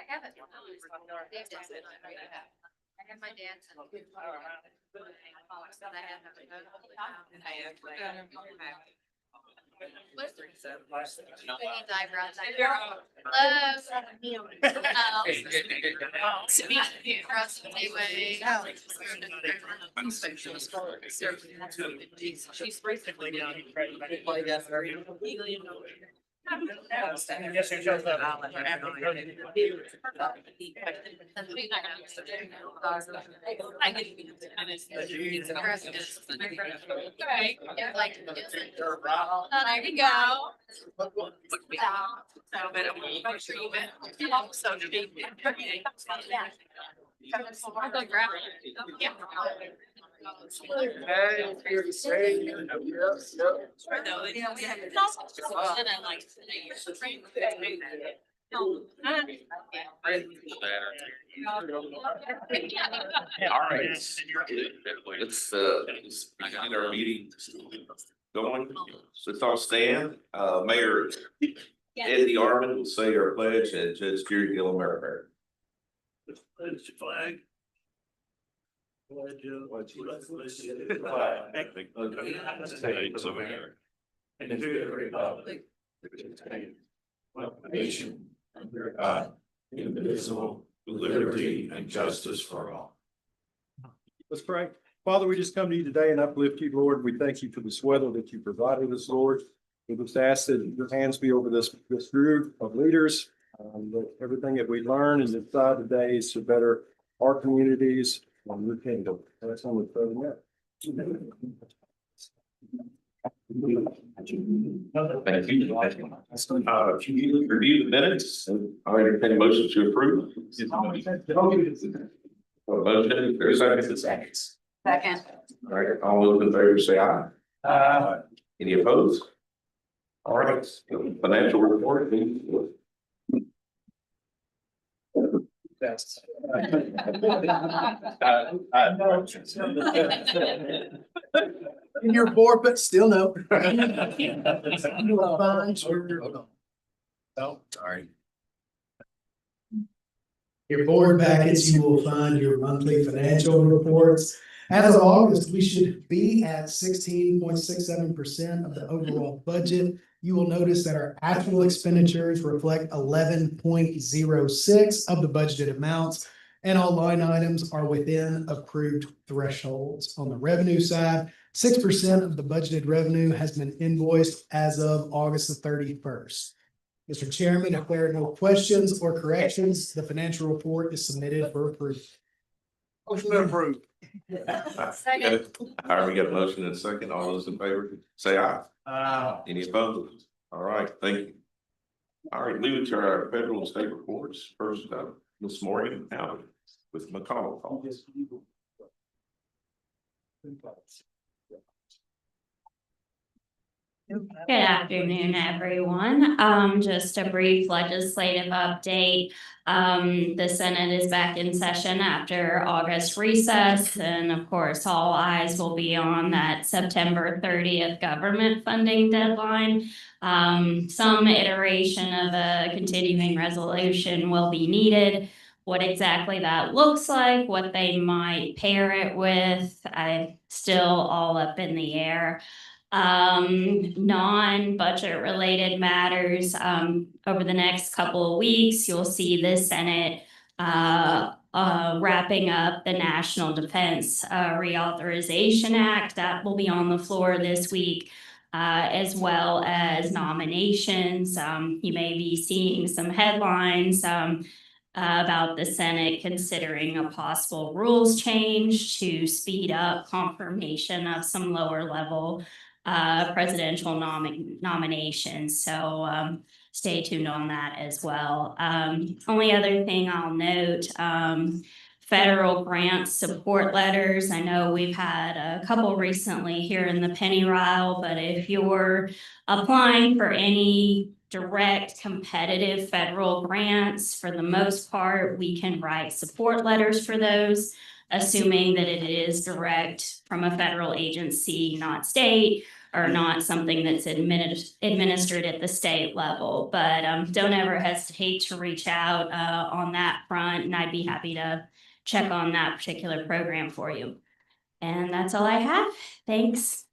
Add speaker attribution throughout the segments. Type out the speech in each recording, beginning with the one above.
Speaker 1: have it. I have my dad's.
Speaker 2: She's recently down. Yes, it shows up.
Speaker 1: There you go.
Speaker 3: All right, let's begin our meeting going. So let's all stand. Mayor PeADD Armin will say our pledge and Judge Jerry Gill America.
Speaker 2: Pledge the flag.
Speaker 3: States of America.
Speaker 2: And to the republic.
Speaker 4: One nation under God, indivisible, with liberty and justice for all.
Speaker 5: Let's pray. Father, we just come to you today and uplift you, Lord. We thank you for this weather that you provided us, Lord. We just ask that your hands be over this group of leaders, that everything that we learn and decide today is to better our communities and your kingdom. That's on the third net.
Speaker 3: Thank you. If you review the minutes, I'll entertain a motion to approve. Motion, there's a second.
Speaker 1: Second.
Speaker 3: All right, all those in favor say aye. Any opposed? All right, financial report. Please.
Speaker 6: You're bored, but still no. Oh, sorry. Your board packets, you will find your monthly financial reports. As of August, we should be at 16.67% of the overall budget. You will notice that our actual expenditures reflect 11.06 of the budgeted amounts, and all line items are within approved thresholds. On the revenue side, 6% of the budgeted revenue has been invoiced as of August the 31st. Mr. Chairman, if there are no questions or corrections, the financial report is submitted for approval.
Speaker 2: Motion to approve.
Speaker 1: Second.
Speaker 3: All right, we got a motion and a second. All those in favor say aye. Any opposed? All right, thank you. All right, moving to our federal and state reports. First up, Ms. Morgan out with McConnell.
Speaker 7: Good afternoon, everyone. Just a brief legislative update. The Senate is back in session after August recess, and of course, all eyes will be on that September 30th government funding deadline. Some iteration of a continuing resolution will be needed. What exactly that looks like, what they might pair it with, I still all up in the air. Non-budget related matters, over the next couple of weeks, you'll see the Senate wrapping up the National Defense Reauthorization Act. That will be on the floor this week, as well as nominations. You may be seeing some headlines about the Senate considering a possible rules change to speed up confirmation of some lower level presidential nominations. So stay tuned on that as well. Only other thing I'll note, federal grant support letters. I know we've had a couple recently here in the Penny Ryle, but if you're applying for any direct competitive federal grants, for the most part, we can write support letters for those, assuming that it is direct from a federal agency, not state. are not something that's administered at the state level. But don't ever hesitate to reach out on that front, and I'd be happy to check on that particular program for you. And that's all I have. Thanks.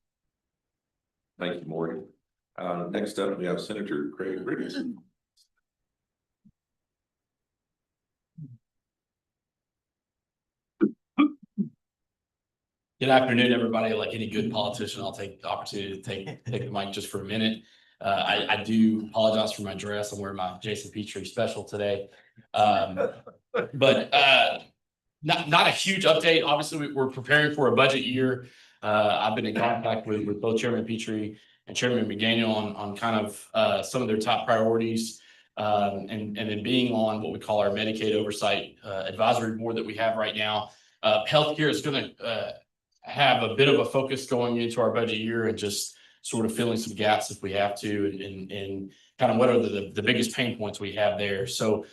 Speaker 3: Thank you, Morgan. Next up, we have Senator Craig Briggs.
Speaker 8: Good afternoon, everybody. Like any good politician, I'll take the opportunity to take the mic just for a minute. I do apologize for my dress. I'm wearing my Jason Petrie special today. But not a huge update. Obviously, we're preparing for a budget year. I've been in contact with both Chairman Petrie and Chairman McDaniel on kind of some of their top priorities. And then being on what we call our Medicaid Oversight Advisory Board that we have right now. Healthcare is going to have a bit of a focus going into our budget year and just sort of filling some gaps if we have to, and kind of what are the biggest pain points we have there. So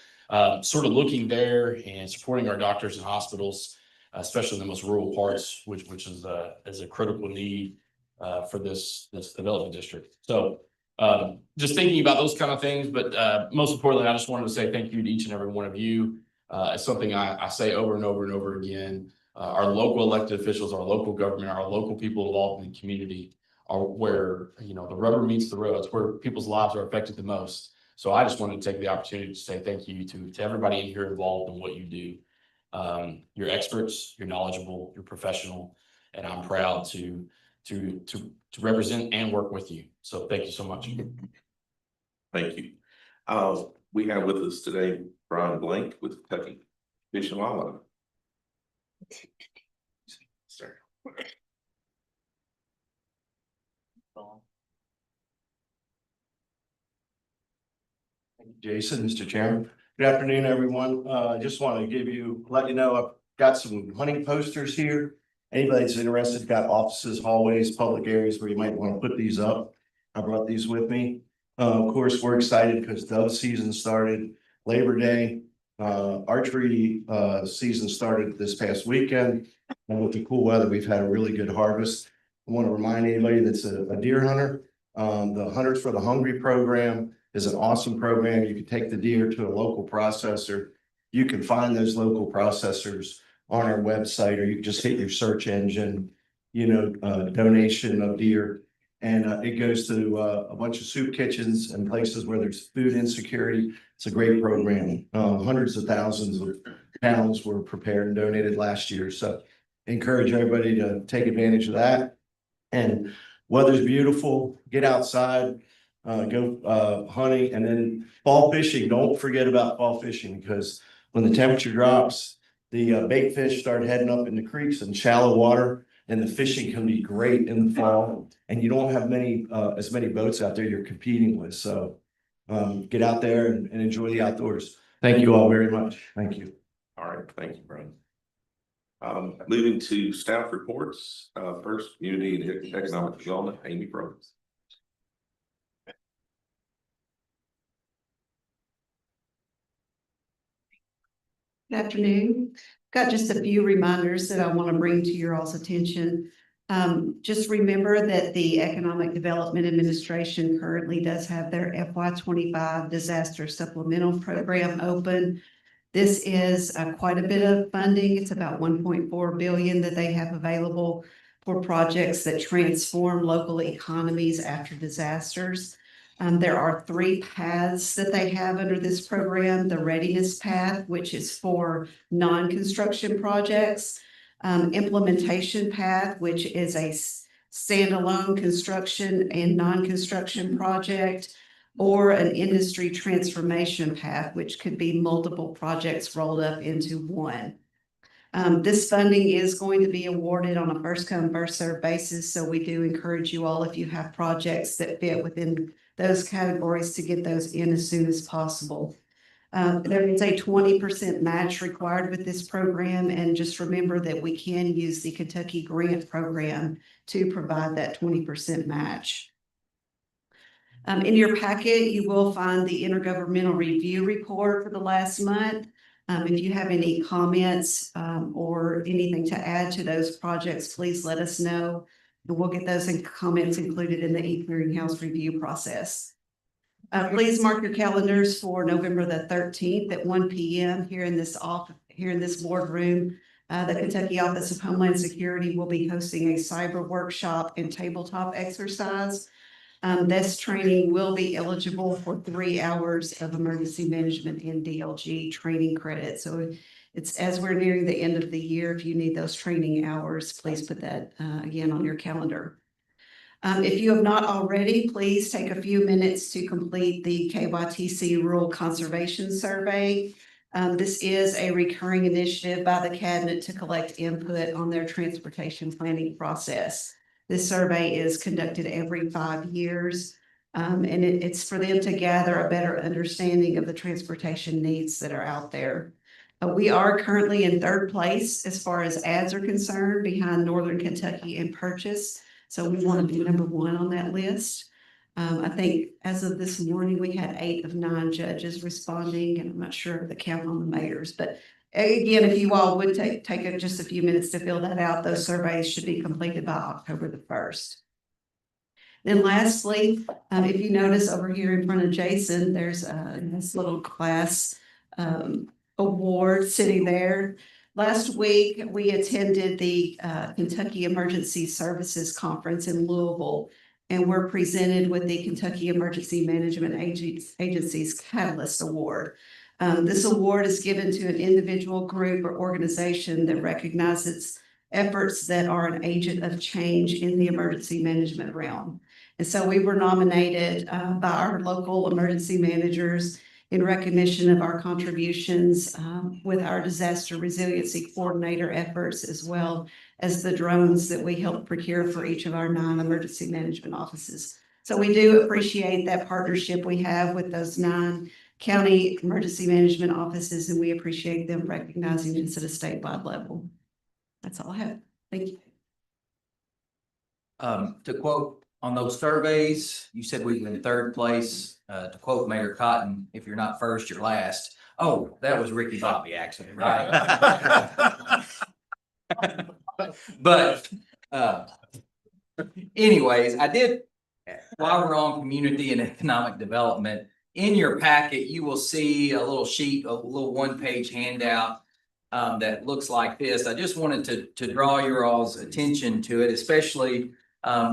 Speaker 8: sort of looking there and supporting our doctors and hospitals, especially in the most rural parts, which is a critical need for this development district. So just thinking about those kind of things, but most importantly, I just wanted to say thank you to each and every one of you. It's something I say over and over and over again. Our local elected officials, our local government, our local people involved in the community are where, the rubber meets the road. It's where people's lives are affected the most. So I just wanted to take the opportunity to say thank you to everybody in here involved in what you do. You're experts, you're knowledgeable, you're professional, and I'm proud to represent and work with you. So thank you so much.
Speaker 3: Thank you. We have with us today Brian Blank with Kentucky Fish and Wildlife. Sir.
Speaker 9: Thank you, Jason, Mr. Chairman. Good afternoon, everyone. I just want to let you know, I've got some hunting posters here. Anybody that's interested, got offices, hallways, public areas where you might want to put these up. I brought these with me. Of course, we're excited because dove season started Labor Day. Archery season started this past weekend. And with the cool weather, we've had a really good harvest. I want to remind anybody that's a deer hunter, the Hunters for the Hungry program is an awesome program. You can take the deer to a local processor. You can find those local processors on our website, or you can just hit your search engine, donation of deer. And it goes to a bunch of soup kitchens and places where there's food insecurity. It's a great program. Hundreds of thousands of pounds were prepared and donated last year. So encourage everybody to take advantage of that. And weather's beautiful. Get outside, go hunting, and then fall fishing. Don't forget about fall fishing, because when the temperature drops, the bait fish start heading up in the creeks and shallow water. And the fishing can be great in the fall, and you don't have as many boats out there you're competing with. So get out there and enjoy the outdoors. Thank you all very much. Thank you.
Speaker 3: All right, thank you, Brian. Moving to staff reports, first Community and Economic Development, Amy Brooks.
Speaker 10: Good afternoon. Got just a few reminders that I want to bring to your all's attention. Just remember that the Economic Development Administration currently does have their FY25 Disaster Supplemental Program open. This is quite a bit of funding. It's about 1.4 billion that they have available for projects that transform local economies after disasters. There are 3 paths that they have under this program. The readiness path, which is for non-construction projects. Implementation path, which is a standalone construction and non-construction project. Or an industry transformation path, which could be multiple projects rolled up into one. This funding is going to be awarded on a first come, first served basis. So we do encourage you all, if you have projects that fit within those categories, to get those in as soon as possible. There is a 20% match required with this program. And just remember that we can use the Kentucky Grant Program to provide that 20% match. In your packet, you will find the Intergovernmental Review Report for the last month. If you have any comments or anything to add to those projects, please let us know. And we'll get those comments included in the e-clearinghouse review process. Please mark your calendars for November the 13th at 1 p.m. here in this boardroom. The Kentucky Office of Homeland Security will be hosting a cyber workshop and tabletop exercise. This training will be eligible for 3 hours of emergency management and DLG training credit. So it's as we're nearing the end of the year, if you need those training hours, please put that again on your calendar. If you have not already, please take a few minutes to complete the KYTC Rural Conservation Survey. This is a recurring initiative by the cabinet to collect input on their transportation planning process. This survey is conducted every 5 years, and it's for them to gather a better understanding of the transportation needs that are out there. We are currently in 3rd place as far as ads are concerned, behind Northern Kentucky and Purchase. So we want to be number 1 on that list. I think as of this morning, we had 8 of 9 judges responding, and I'm not sure of the count on the mayors, but again, if you all would take just a few minutes to fill that out, those surveys should be completed by October the 1st. Then lastly, if you notice over here in front of Jason, there's this little class award sitting there. Last week, we attended the Kentucky Emergency Services Conference in Louisville, and we're presented with the Kentucky Emergency Management Agency's Catalyst Award. This award is given to an individual, group, or organization that recognizes efforts that are an agent of change in the emergency management realm. And so we were nominated by our local emergency managers in recognition of our contributions with our disaster resiliency coordinator efforts, as well as the drones that we helped procure for each of our 9 emergency management offices. So we do appreciate that partnership we have with those 9 county emergency management offices, and we appreciate them recognizing us at a statewide level. That's all I have. Thank you.
Speaker 11: To quote on those surveys, you said we were in 3rd place. To quote Mayor Cotton, if you're not first, you're last. Oh, that was Ricky Bobby, actually, right? But anyways, I did, while we're on community and economic development, in your packet, you will see a little sheet, a little 1-page handout that looks like this. I just wanted to draw your all's attention to it, especially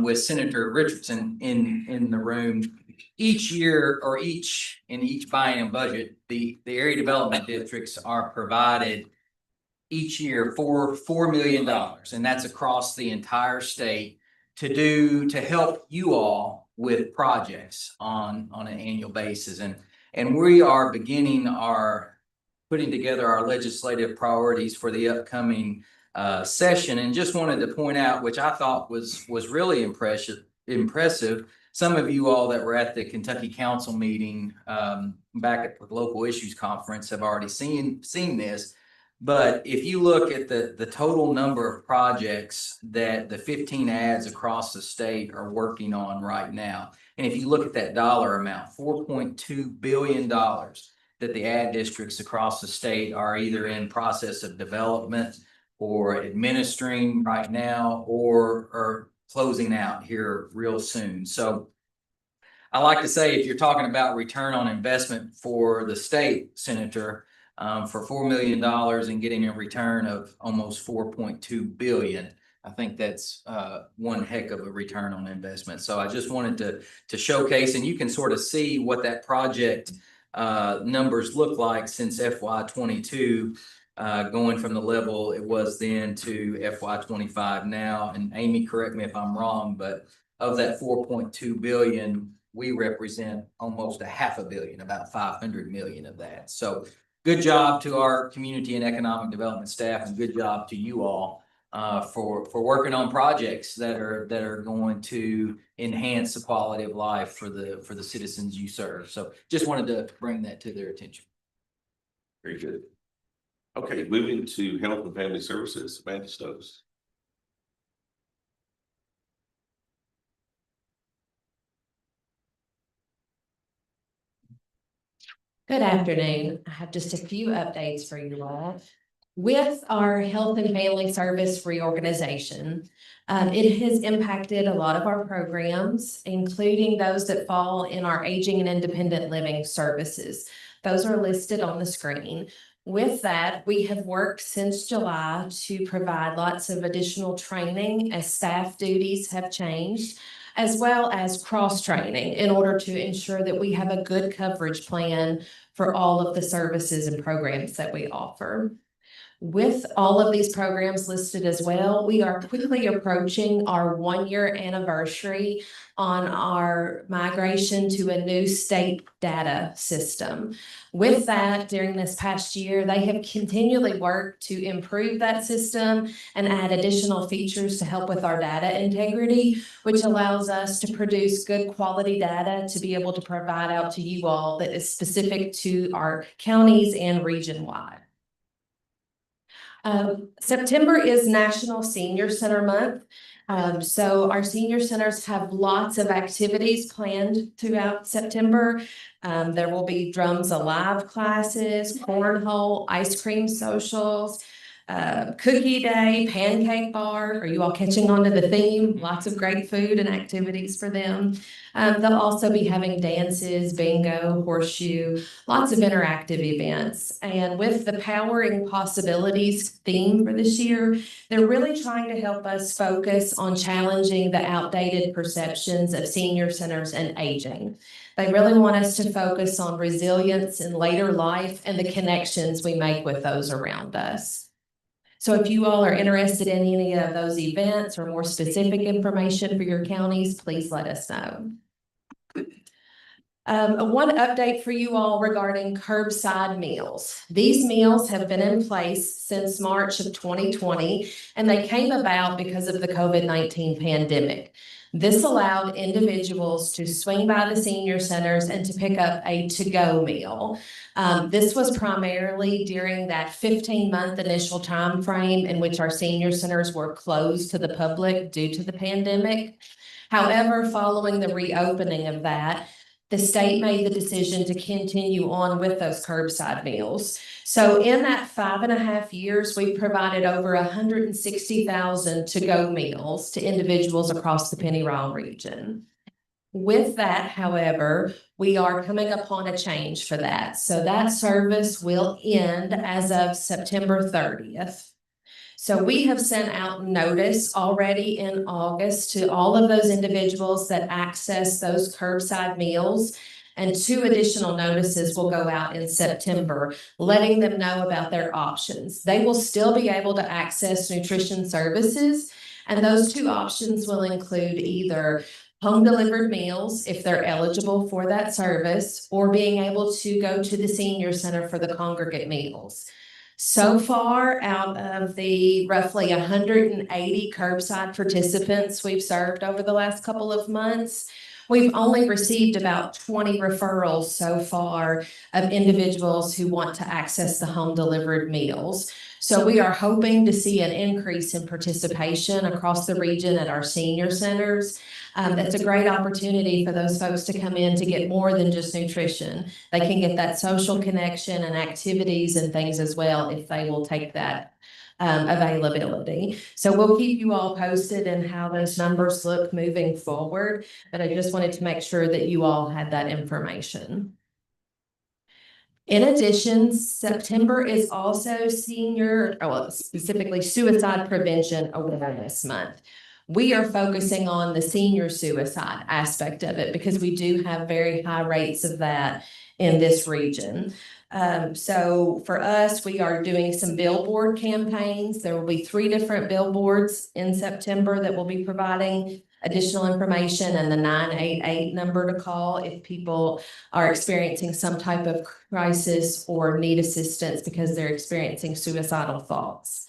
Speaker 11: with Senator Richardson in the room. Each year, or in each biennium budget, the area development districts are provided each year for $4 million, and that's across the entire state to help you all with projects on an annual basis. And we are putting together our legislative priorities for the upcoming session, and just wanted to point out, which I thought was really impressive. Some of you all that were at the Kentucky Council meeting back at the Local Issues Conference have already seen this. But if you look at the total number of projects that the 15 ads across the state are working on right now, and if you look at that dollar amount, $4.2 billion that the ad districts across the state are either in process of development or administering right now, or closing out here real soon. So I like to say, if you're talking about return on investment for the state, Senator, for $4 million and getting a return of almost $4.2 billion, I think that's one heck of a return on investment. So I just wanted to showcase, and you can sort of see what that project numbers look like since FY22, going from the level it was then to FY25 now. And Amy, correct me if I'm wrong, but of that 4.2 billion, we represent almost $500 million, about 500 million of that. So good job to our community and economic development staff, and good job to you all for working on projects that are going to enhance the quality of life for the citizens you serve. So just wanted to bring that to their attention.
Speaker 3: Very good. Okay, moving to Health and Family Services, Amanda Stokes.
Speaker 12: Good afternoon. I have just a few updates for you all. With our health and family service reorganization, it has impacted a lot of our programs, including those that fall in our aging and independent living services. Those are listed on the screen. With that, we have worked since July to provide lots of additional training as staff duties have changed, as well as cross-training in order to ensure that we have a good coverage plan for all of the services and programs that we offer. With all of these programs listed as well, we are quickly approaching our 1-year anniversary on our migration to a new state data system. With that, during this past year, they have continually worked to improve that system and add additional features to help with our data integrity, which allows us to produce good quality data to be able to provide out to you all that is specific to our counties and region-wide. September is National Senior Center Month. So our senior centers have lots of activities planned throughout September. There will be Drums Alive classes, cornhole, ice cream socials, cookie day, pancake bar. Are you all catching on to the theme? Lots of great food and activities for them. They'll also be having dances, bingo, horseshoe, lots of interactive events. And with the Powering Possibilities theme for this year, they're really trying to help us focus on challenging the outdated perceptions of senior centers and aging. They really want us to focus on resilience in later life and the connections we make with those around us. So if you all are interested in any of those events or more specific information for your counties, please let us know. One update for you all regarding curbside meals. These meals have been in place since March of 2020, and they came about because of the COVID-19 pandemic. This allowed individuals to swing by the senior centers and to pick up a to-go meal. This was primarily during that 15-month initial time frame in which our senior centers were closed to the public due to the pandemic. However, following the reopening of that, the state made the decision to continue on with those curbside meals. So in that 5.5 years, we've provided over 160,000 to-go meals to individuals across the Penny Ryle region. With that, however, we are coming upon a change for that. So that service will end as of September 30th. So we have sent out notice already in August to all of those individuals that access those curbside meals. And 2 additional notices will go out in September, letting them know about their options. They will still be able to access nutrition services, and those 2 options will include either home delivered meals if they're eligible for that service, or being able to go to the senior center for the congregate meals. So far, out of the roughly 180 curbside participants we've served over the last couple of months, we've only received about 20 referrals so far of individuals who want to access the home delivered meals. So we are hoping to see an increase in participation across the region at our senior centers. That's a great opportunity for those folks to come in to get more than just nutrition. They can get that social connection and activities and things as well if they will take that availability. So we'll keep you all posted in how those numbers look moving forward, but I just wanted to make sure that you all had that information. In addition, September is also specifically Suicide Prevention Awareness Month. We are focusing on the senior suicide aspect of it because we do have very high rates of that in this region. So for us, we are doing some billboard campaigns. There will be 3 different billboards in September that will be providing additional information and the 988 number to call if people are experiencing some type of crisis or need assistance because they're experiencing suicidal thoughts.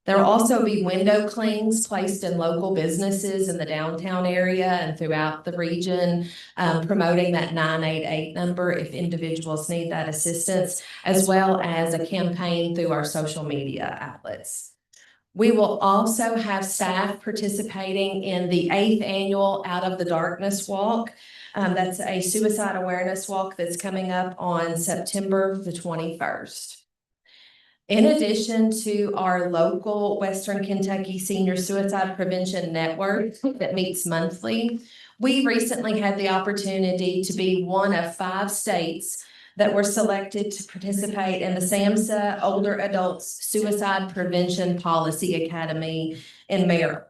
Speaker 12: There will also be window clings placed in local businesses in the downtown area and throughout the region, promoting that 988 number if individuals need that assistance, as well as a campaign through our social media outlets. We will also have staff participating in the 8th annual Out of the Darkness Walk. That's a suicide awareness walk that's coming up on September the 21st. In addition to our local Western Kentucky Senior Suicide Prevention Network that meets monthly, we recently had the opportunity to be one of 5 states that were selected to participate in the SAMHSA Older Adults Suicide Prevention Policy Academy in Maryland.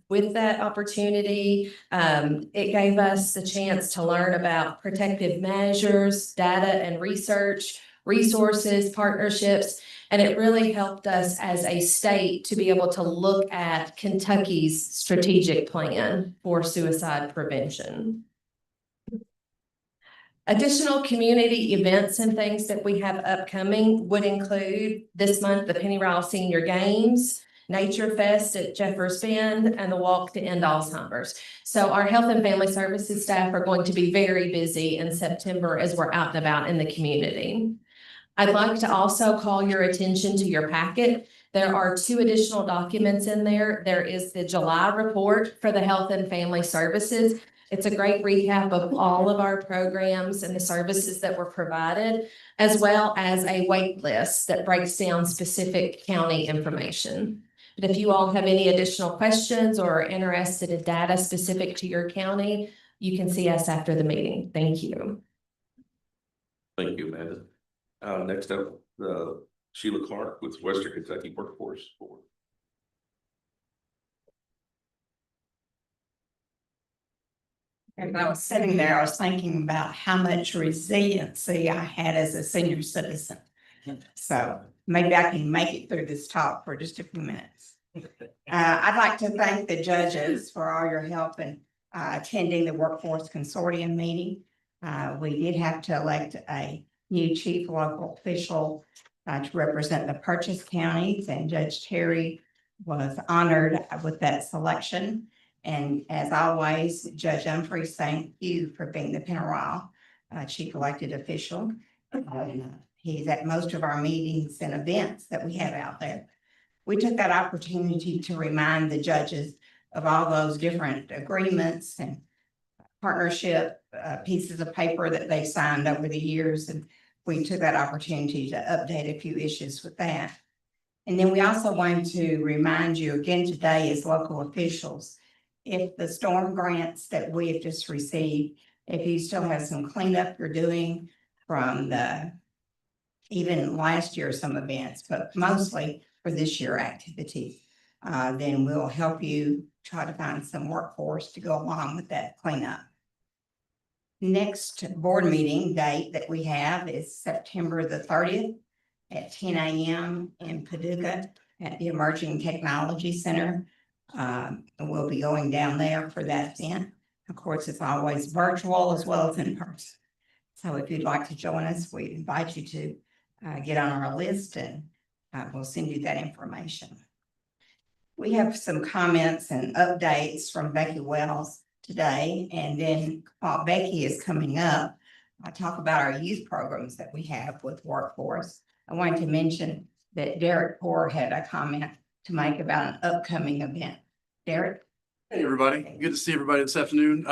Speaker 12: With that opportunity, it gave us the chance to learn about protective measures, data and research, resources, partnerships, and it really helped us as a state to be able to look at Kentucky's strategic plan for suicide prevention. Additional community events and things that we have upcoming would include this month, the Penny Ryle Senior Games, Nature Fest at Jeffers Bend, and the Walk to End Alzheimer's. So our Health and Family Services staff are going to be very busy in September as we're out and about in the community. I'd like to also call your attention to your packet. There are 2 additional documents in there. There is the July report for the Health and Family Services. It's a great recap of all of our programs and the services that were provided, as well as a wait list that breaks down specific county information. But if you all have any additional questions or are interested in data specific to your county, you can see us after the meeting. Thank you.
Speaker 3: Thank you, Amanda. Next up, Sheila Clark with Western Kentucky Workforce Board.
Speaker 13: As I was sitting there, I was thinking about how much resiliency I had as a senior citizen. So maybe I can make it through this talk for just a few minutes. I'd like to thank the judges for all your help in attending the Workforce Consortium meeting. We did have to elect a new chief local official to represent the Purchase counties, and Judge Terry was honored with that selection. And as always, Judge Humphreys, thank you for being the Penny Ryle chief elected official. He's at most of our meetings and events that we have out there. We took that opportunity to remind the judges of all those different agreements and partnership pieces of paper that they signed over the years. And we took that opportunity to update a few issues with that. And then we also want to remind you again today as local officials, if the storm grants that we have just received, if you still have some cleanup you're doing from even last year, some events, but mostly for this year activity, then we'll help you try to find some workforce to go along with that cleanup. Next board meeting date that we have is September the 30th at 10 a.m. in Paducah at the Emerging Technology Center. And we'll be going down there for that event. Of course, it's always virtual as well as in person. So if you'd like to join us, we invite you to get on our list, and we'll send you that information. We have some comments and updates from Becky Wells today, and then while Becky is coming up, I'll talk about our youth programs that we have with Workforce. I wanted to mention that Derek Poor had a comment to make about an upcoming event. Derek?
Speaker 14: Hey, everybody. Good to see everybody this afternoon.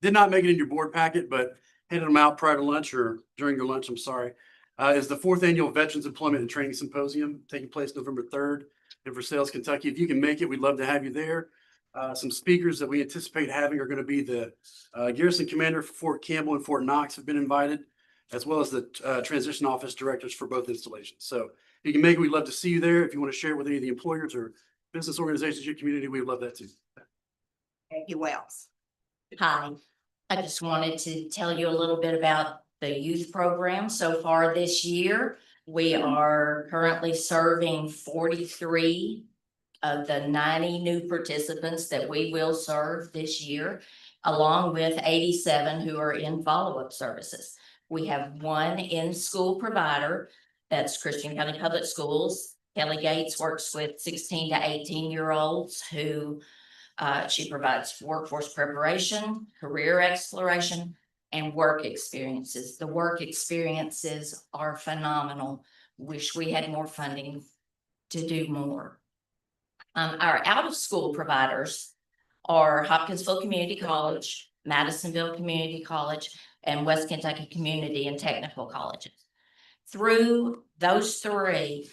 Speaker 14: Did not make it in your board packet, but handed them out prior to lunch or during your lunch, I'm sorry. Is the 4th annual Veterans Employment and Training Symposium taking place November 3rd in Versailles, Kentucky. If you can make it, we'd love to have you there. Some speakers that we anticipate having are going to be the Garrison Commander for Fort Campbell and Fort Knox have been invited, as well as the Transition Office Directors for both installations. So if you can make it, we'd love to see you there. If you want to share it with any of the employers or business organizations in your community, we would love that too.
Speaker 13: Becky Wells.
Speaker 15: Hi, I just wanted to tell you a little bit about the youth program. So far this year, we are currently serving 43 of the 90 new participants that we will serve this year, along with 87 who are in follow-up services. We have one in-school provider, that's Christian County Public Schools. Kelly Gates works with 16 to 18-year-olds who she provides workforce preparation, career exploration, and work experiences. The work experiences are phenomenal. Wish we had more funding to do more. Our out-of-school providers are Hopkinsville Community College, Madisonville Community College, and West Kentucky Community and Technical Colleges. Through those three,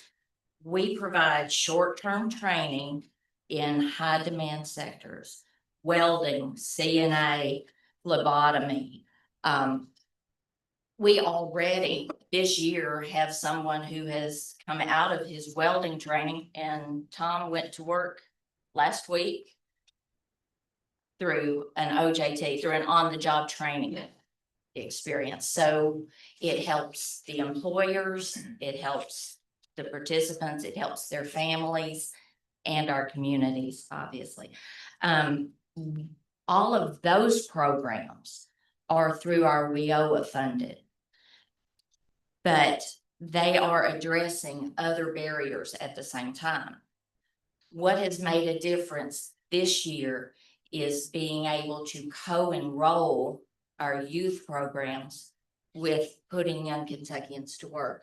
Speaker 15: we provide short-term training in high demand sectors, welding, CNA, phlebotomy. We already this year have someone who has come out of his welding training, and Tom went to work last week through an OJT, through an on-the-job training experience. So it helps the employers, it helps the participants, it helps their families and our communities, obviously. All of those programs are through our WIOA funded, but they are addressing other barriers at the same time. What has made a difference this year is being able to co-enroll our youth programs with Putting Young Kentuckians to Work.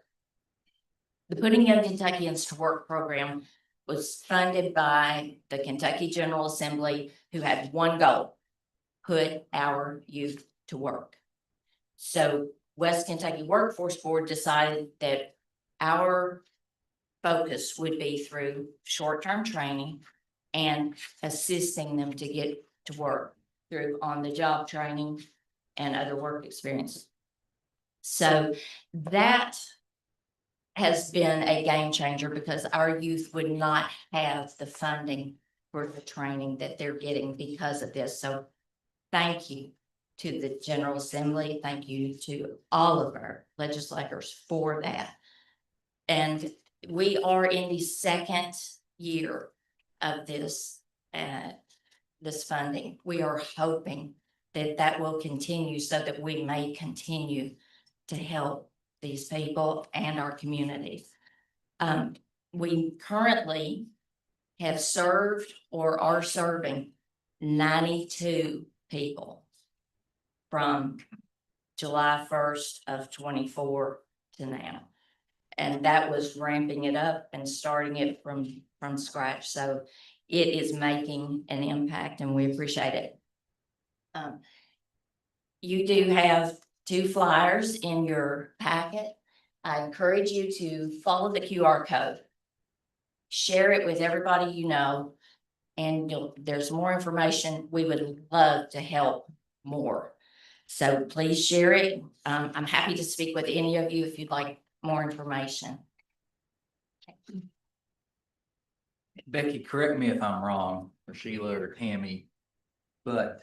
Speaker 15: The Putting Young Kentuckians to Work program was funded by the Kentucky General Assembly, who had one goal: put our youth to work. So West Kentucky Workforce Board decided that our focus would be through short-term training and assisting them to get to work through on-the-job training and other work experiences. So that has been a game changer, because our youth would not have the funding for the training that they're getting because of this. So thank you to the General Assembly. Thank you to all of our legislators for that. And we are in the second year of this funding. We are hoping that that will continue, so that we may continue to help these people and our communities. We currently have served or are serving 92 people from July 1st of 24 to now. And that was ramping it up and starting it from scratch. So it is making an impact, and we appreciate it. You do have 2 flyers in your packet. I encourage you to follow the QR code, share it with everybody you know, and there's more information. We would love to help more. So please share it. I'm happy to speak with any of you if you'd like more information.
Speaker 11: Becky, correct me if I'm wrong, or Sheila or Tammy, but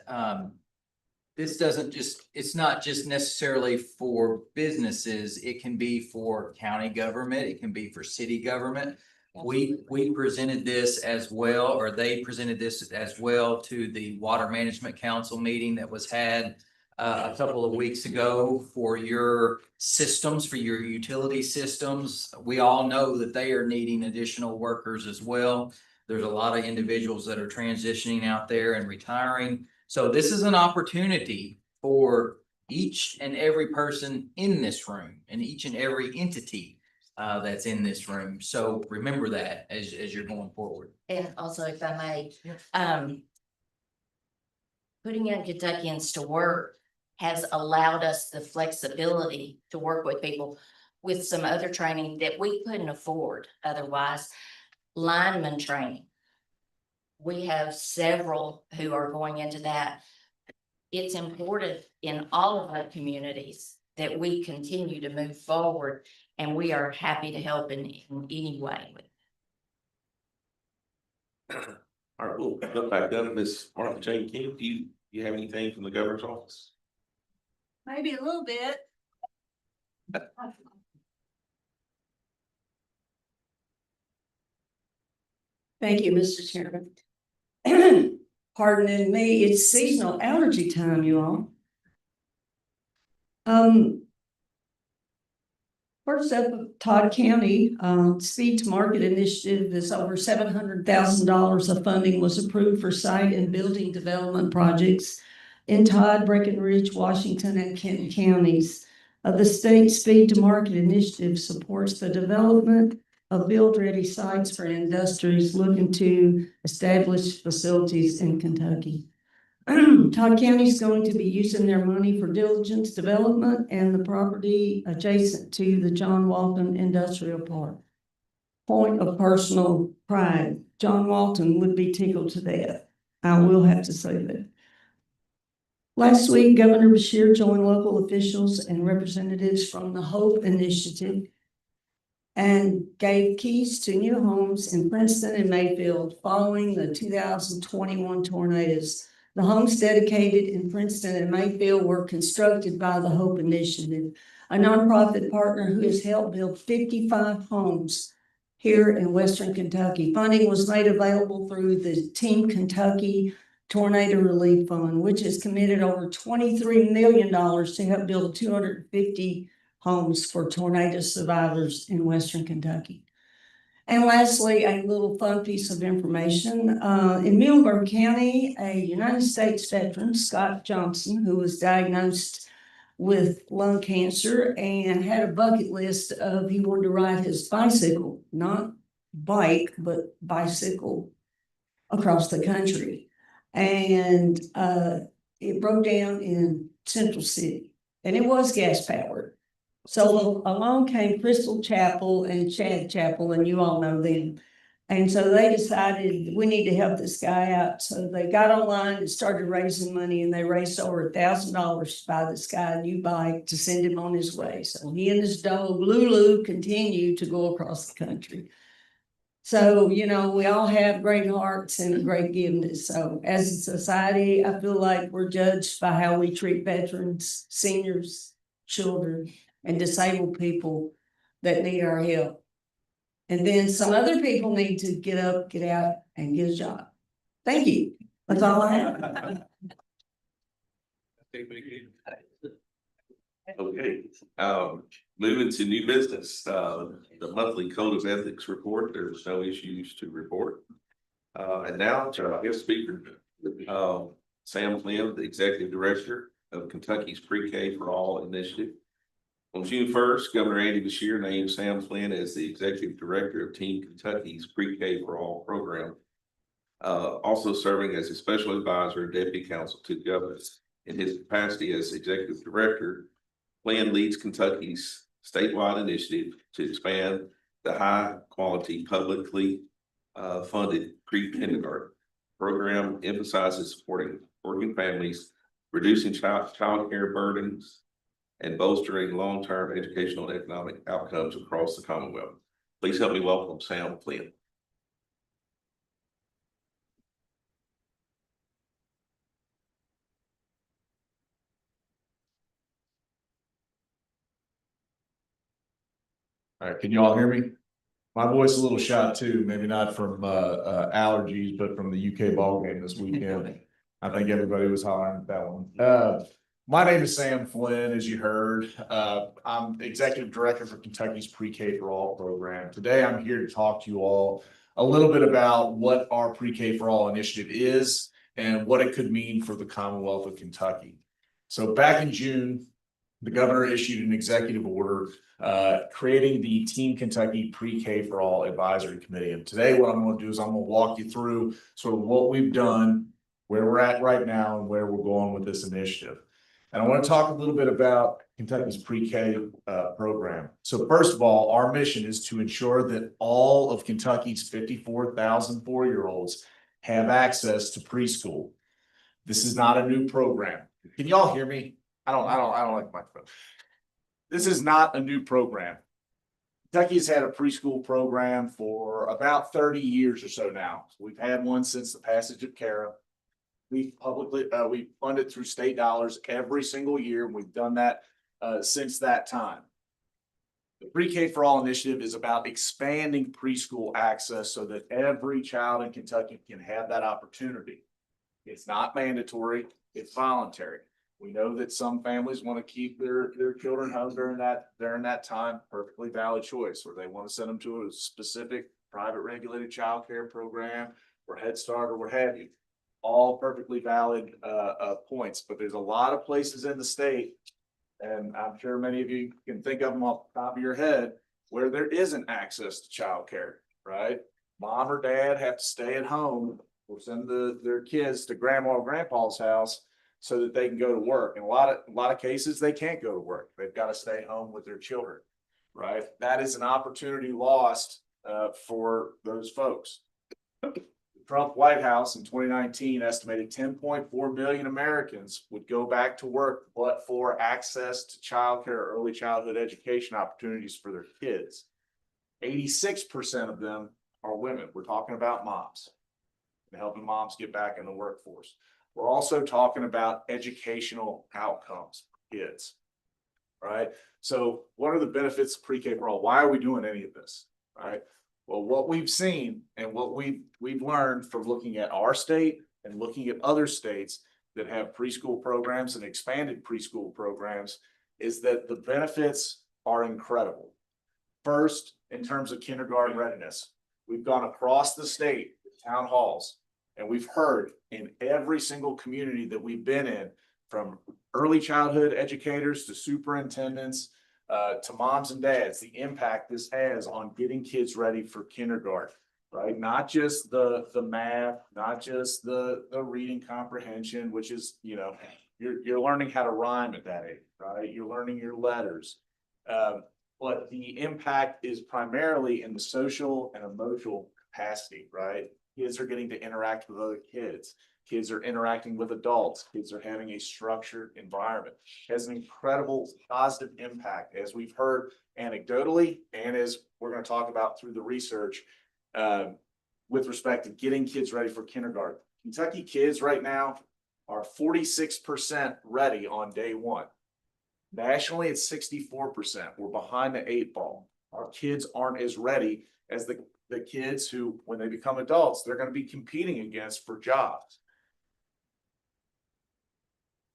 Speaker 11: this doesn't just, it's not just necessarily for businesses. It can be for county government. It can be for city government. We presented this as well, or they presented this as well to the Water Management Council meeting that was had a couple of weeks ago for your systems, for your utility systems. We all know that they are needing additional workers as well. There's a lot of individuals that are transitioning out there and retiring. So this is an opportunity for each and every person in this room and each and every entity that's in this room. So remember that as you're going forward.
Speaker 15: And also, if I may, Putting Young Kentuckians to Work has allowed us the flexibility to work with people with some other training that we couldn't afford otherwise. Lineman training. We have several who are going into that. It's important in all of our communities that we continue to move forward, and we are happy to help in any way.
Speaker 3: All right, we'll look back up. Ms. Martha Jane King, do you have anything from the governor's office?
Speaker 1: Maybe a little bit.
Speaker 16: Thank you, Mr. Chairman. Pardon me, it's seasonal allergy time, you all. First up, Todd County, Speed to Market Initiative is over $700,000 of funding was approved for site and building development projects in Todd, Breckenridge, Washington, and Kenton counties. The state Speed to Market Initiative supports the development of build-ready sites for industries looking to establish facilities in Kentucky. Todd County is going to be using their money for diligence development and the property adjacent to the John Walton Industrial Park. Point of personal pride, John Walton would be tickled to death. I will have to say that. Last week, Governor Bashir joined local officials and representatives from the Hope Initiative and gave keys to new homes in Princeton and Mayfield following the 2021 tornadoes. The homes dedicated in Princeton and Mayfield were constructed by the Hope Initiative, a nonprofit partner who has helped build 55 homes here in Western Kentucky. Funding was made available through the Team Kentucky Tornado Relief Fund, which has committed over $23 million to help build 250 homes for tornado survivors in Western Kentucky. And lastly, a little fun piece of information. In Muhlenberg County, a United States veteran, Scott Johnson, who was diagnosed with lung cancer and had a bucket list of he wanted to ride his bicycle, not bike, but bicycle across the country. And it broke down in Central City, and it was gas powered. So along came Crystal Chapel and Chad Chapel, and you all know them. And so they decided we need to help this guy out. So they got online and started raising money, and they raised over $1,000 to buy this guy a new bike to send him on his way. So he and his dog Lulu continue to go across the country. So, you know, we all have great hearts and great giveness. So as a society, I feel like we're judged by how we treat veterans, seniors, children, and disabled people that need our help. And then some other people need to get up, get out, and get a job. Thank you. That's all I have.
Speaker 3: Okay, moving to new business, the monthly code of ethics report, there's no issues to report. And now to our guest speaker, Sam Flynn, the Executive Director of Kentucky's Pre-K for All Initiative. On June 1st, Governor Andy Bashir named Sam Flynn as the Executive Director of Team Kentucky's Pre-K for All program, also serving as a special advisor and deputy counsel to the governor. In his capacity as Executive Director, Flynn leads Kentucky's statewide initiative to expand the high-quality, publicly funded pre-kindergarten program, emphasizes supporting working families, reducing child care burdens, and bolstering long-term educational and economic outcomes across the Commonwealth. Please help me welcome Sam Flynn.
Speaker 4: All right, can you all hear me? My voice is a little shot too, maybe not from allergies, but from the UK ball game this weekend. I think everybody was hollering at that one. My name is Sam Flynn, as you heard. I'm Executive Director for Kentucky's Pre-K for All program. Today, I'm here to talk to you all a little bit about what our Pre-K for All initiative is and what it could mean for the Commonwealth of Kentucky. So back in June, the governor issued an executive order creating the Team Kentucky Pre-K for All Advisory Committee. And today what I'm going to do is I'm going to walk you through sort of what we've done, where we're at right now, and where we're going with this initiative. And I want to talk a little bit about Kentucky's pre-K program. So first of all, our mission is to ensure that all of Kentucky's 54,000 4-year-olds have access to preschool. This is not a new program. Can y'all hear me? I don't like my phone. This is not a new program. Kentucky's had a preschool program for about 30 years or so now. We've had one since the passage of CARA. We fund it through state dollars every single year. We've done that since that time. The Pre-K for All initiative is about expanding preschool access so that every child in Kentucky can have that opportunity. It's not mandatory, it's voluntary. We know that some families want to keep their children home during that time, perfectly valid choice, or they want to send them to a specific private regulated child care program or Head Start or what have you. All perfectly valid points, but there's a lot of places in the state, and I'm sure many of you can think of them off the top of your head, where there isn't access to child care, right? Mom or dad have to stay at home or send their kids to grandma or grandpa's house so that they can go to work. In a lot of cases, they can't go to work. They've got to stay home with their children, right? That is an opportunity lost for those folks. The Trump White House in 2019 estimated 10.4 million Americans would go back to work, but for access to childcare, early childhood education opportunities for their kids. 86% of them are women. We're talking about moms and helping moms get back in the workforce. We're also talking about educational outcomes for kids, right? So what are the benefits of pre-K for all? Why are we doing any of this, right? Well, what we've seen and what we've learned from looking at our state and looking at other states that have preschool programs and expanded preschool programs is that the benefits are incredible. First, in terms of kindergarten readiness, we've gone across the state, town halls, and we've heard in every single community that we've been in, from early childhood educators to superintendents, to moms and dads, the impact this has on getting kids ready for kindergarten, right? Not just the math, not just the reading comprehension, which is, you know, you're learning how to rhyme at that age, right? You're learning your letters. But the impact is primarily in the social and emotional capacity, right? Kids are getting to interact with other kids. Kids are interacting with adults. Kids are having a structured environment. It has an incredible positive impact, as we've heard anecdotally, and as we're going to talk about through the research with respect to getting kids ready for kindergarten. Kentucky kids right now are 46% ready on day one. Nationally, it's 64%. We're behind the 8 ball. Our kids aren't as ready as the kids who, when they become adults, they're going to be competing against for jobs.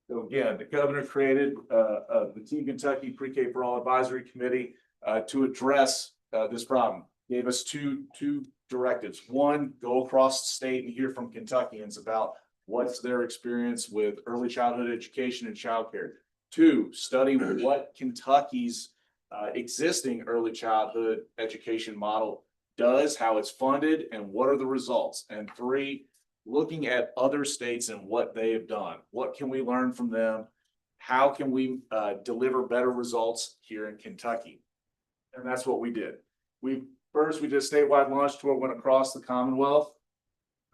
Speaker 4: So again, the governor created the Team Kentucky Pre-K for All Advisory Committee to address this problem. Gave us two directives. One, go across the state and hear from Kentuckians about what's their experience with early childhood education and childcare. 2, study what Kentucky's existing early childhood education model does, how it's funded, and what are the results. And 3, looking at other states and what they have done. What can we learn from them? How can we deliver better results here in Kentucky? And that's what we did. We did a statewide launch tour, went across the Commonwealth.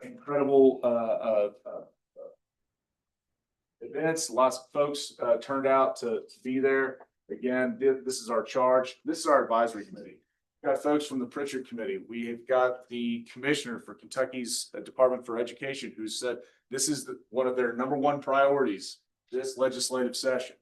Speaker 4: Incredible events. Lots of folks turned out to be there. Again, this is our charge. This is our advisory committee. We've got folks from the Pritchard Committee. We've got the commissioner for Kentucky's Department for Education, who said this is one of their #1 priorities this legislative session.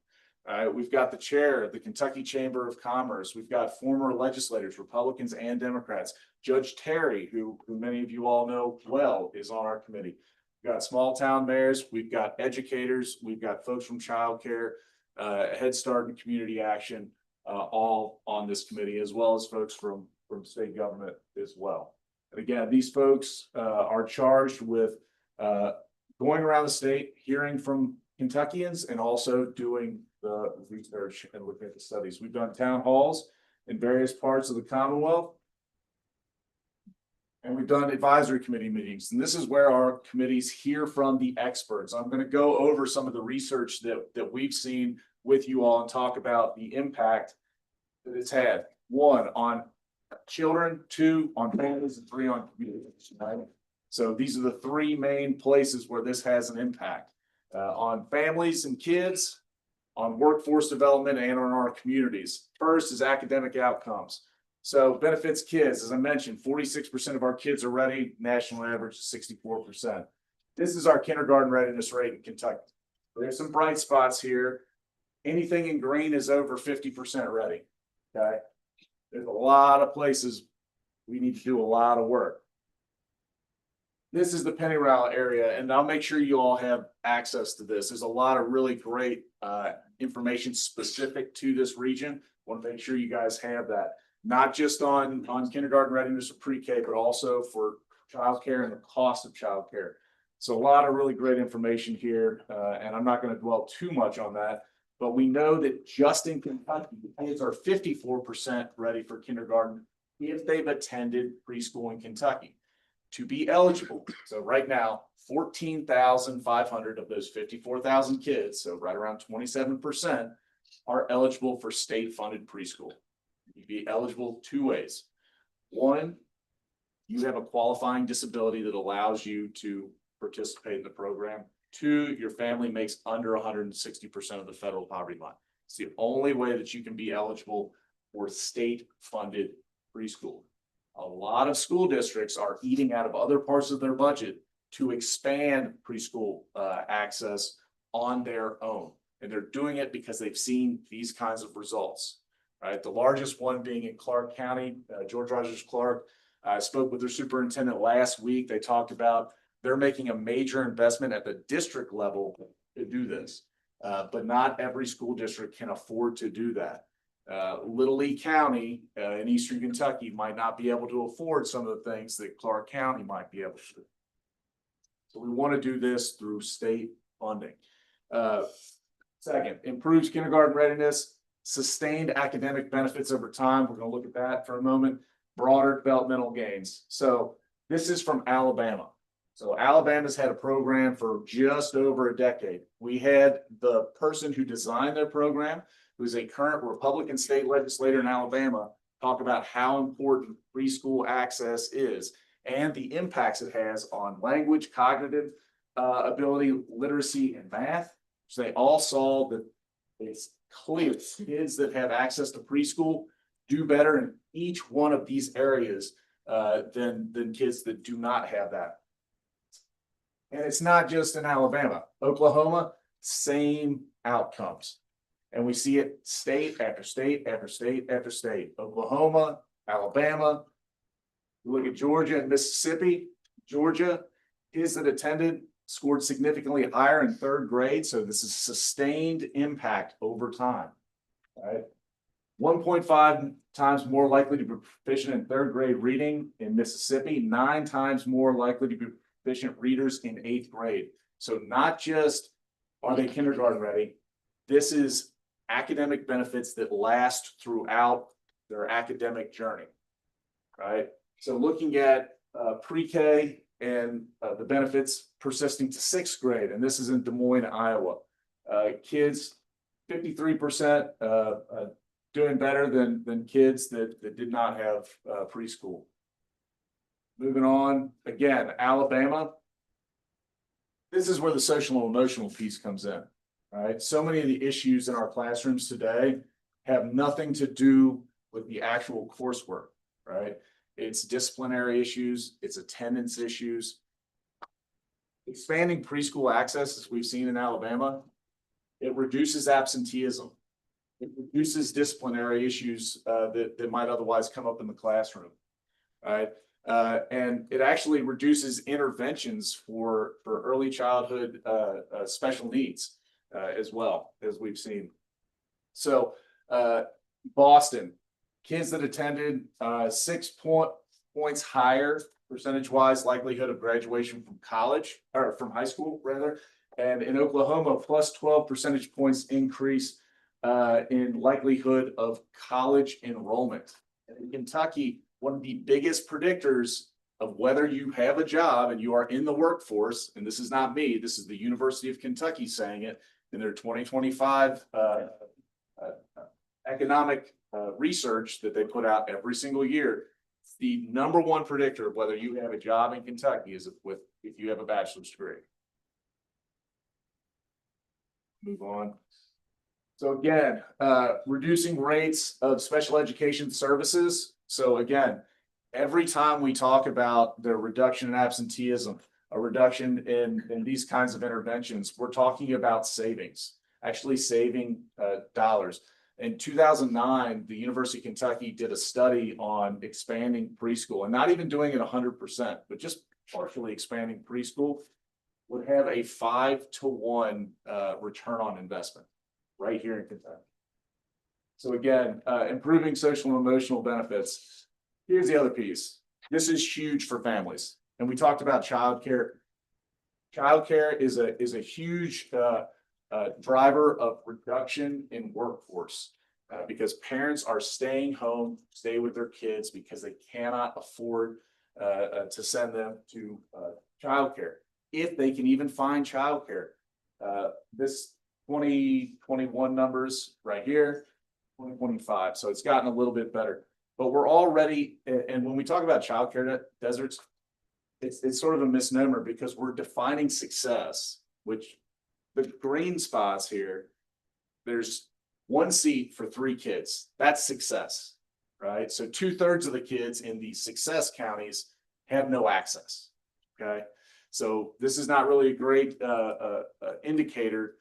Speaker 4: We've got the chair of the Kentucky Chamber of Commerce. We've got former legislators, Republicans and Democrats. Judge Terry, who many of you all know well, is on our committee. We've got small town mayors. We've got educators. We've got folks from childcare, Head Start and Community Action, all on this committee, as well as folks from state government as well. And again, these folks are charged with going around the state, hearing from Kentuckians, and also doing the research and looking at the studies. We've done town halls in various parts of the Commonwealth, and we've done advisory committee meetings. And this is where our committees hear from the experts. I'm going to go over some of the research that we've seen with you all and talk about the impact that it's had. 1, on children, 2, on families, and 3, on communities. Right? So these are the 3 main places where this has an impact. On families and kids, on workforce development, and on our communities. First is academic outcomes. So benefits kids, as I mentioned, 46% of our kids are ready. National average is 64%. This is our kindergarten readiness rate in Kentucky. There's some bright spots here. Anything in green is over 50% ready. Okay. There's a lot of places we need to do a lot of work. This is the Pennyroyal area, and I'll make sure you all have access to this. There's a lot of really great information specific to this region. Want to make sure you guys have that, not just on kindergarten readiness or pre-K, but also for childcare and the cost of childcare. So a lot of really great information here, and I'm not going to dwell too much on that. But we know that just in Kentucky, the kids are 54% ready for kindergarten if they've attended preschool in Kentucky. to be eligible. So right now, 14,500 of those 54,000 kids, so right around 27%, are eligible for state-funded preschool. You'd be eligible two ways. One, you have a qualifying disability that allows you to participate in the program. Two, your family makes under 160% of the federal poverty line. It's the only way that you can be eligible for state-funded preschool. A lot of school districts are eating out of other parts of their budget to expand preschool access on their own. And they're doing it because they've seen these kinds of results, right? The largest one being in Clark County, George Rogers Clark. I spoke with their superintendent last week. They talked about they're making a major investment at the district level to do this. But not every school district can afford to do that. Little Lee County in Eastern Kentucky might not be able to afford some of the things that Clark County might be able to. So we want to do this through state funding. Second, improves kindergarten readiness, sustained academic benefits over time. We're going to look at that for a moment. Broader developmental gains. So this is from Alabama. So Alabama's had a program for just over a decade. We had the person who designed their program, who's a current Republican state legislator in Alabama, talk about how important preschool access is and the impacts it has on language, cognitive ability, literacy, and math. So they all saw that it's clear kids that have access to preschool do better in each one of these areas than kids that do not have that. And it's not just in Alabama. Oklahoma, same outcomes. And we see it state after state after state after state. Oklahoma, Alabama. We look at Georgia and Mississippi. Georgia, kids that attended scored significantly higher in third grade. So this is sustained impact over time. Right? 1.5 times more likely to be proficient in third grade reading in Mississippi, 9 times more likely to be proficient readers in 8th grade. So not just are they kindergarten ready, this is academic benefits that last throughout their academic journey, right? So looking at pre-K and the benefits persisting to 6th grade, and this is in Des Moines, Iowa. Kids, 53% doing better than kids that did not have preschool. Moving on, again, Alabama. This is where the social and emotional piece comes in, right? So many of the issues in our classrooms today have nothing to do with the actual coursework, right? It's disciplinary issues, it's attendance issues. Expanding preschool access, as we've seen in Alabama, it reduces absenteeism. It reduces disciplinary issues that might otherwise come up in the classroom, right? And it actually reduces interventions for early childhood special needs as well, as we've seen. So Boston, kids that attended 6 points higher percentage-wise likelihood of graduation from college or from high school rather. And in Oklahoma, plus 12 percentage points increase in likelihood of college enrollment. And in Kentucky, one of the biggest predictors of whether you have a job and you are in the workforce, and this is not me, this is the University of Kentucky saying it in their 2025 economic research that they put out every single year. The #1 predictor of whether you have a job in Kentucky is if you have a bachelor's degree. Move on. So again, reducing rates of special education services. So again, every time we talk about the reduction in absenteeism, a reduction in these kinds of interventions, we're talking about savings, actually saving dollars. In 2009, the University of Kentucky did a study on expanding preschool and not even doing it 100%, but just partially expanding preschool would have a 5-to-1 return on investment right here in Kentucky. So again, improving social and emotional benefits. Here's the other piece. This is huge for families. And we talked about childcare. Childcare is a huge driver of reduction in workforce because parents are staying home, stay with their kids because they cannot afford to send them to, childcare, if they can even find childcare. This 2021 numbers right here, 2025, so it's gotten a little bit better. But we're already, and when we talk about childcare deserts, it's sort of a misnomer because we're defining success, which the green spots here, there's one seat for 3 kids. That's success, right? So 2/3 of the kids in the success counties have no access. Okay. So this is not really a great indicator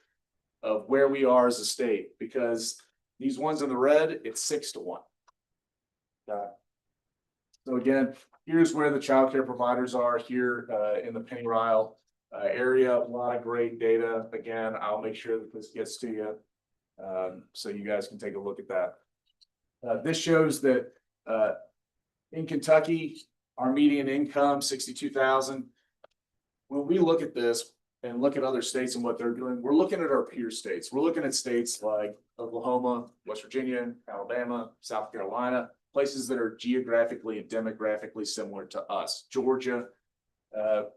Speaker 4: of where we are as a state, because these ones in the red, it's 6-1. Okay. So again, here's where the childcare providers are here in the Penny Ryle area. A lot of great data. Again, I'll make sure that this gets to you so you guys can take a look at that. This shows that in Kentucky, our median income, 62,000. When we look at this and look at other states and what they're doing, we're looking at our peer states. We're looking at states like Oklahoma, West Virginia, Alabama, South Carolina, places that are geographically and demographically similar to us. Georgia.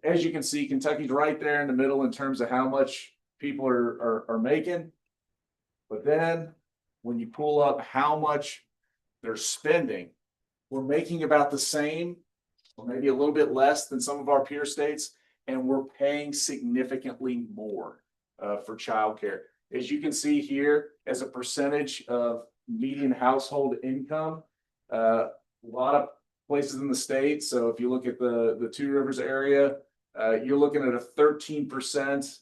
Speaker 4: As you can see, Kentucky's right there in the middle in terms of how much people are making. But then when you pull up how much they're spending, we're making about the same, or maybe a little bit less than some of our peer states, and we're paying significantly more for childcare. As you can see here, as a percentage of median household income, a lot of places in the state. So if you look at the Two Rivers area, you're looking at a 13%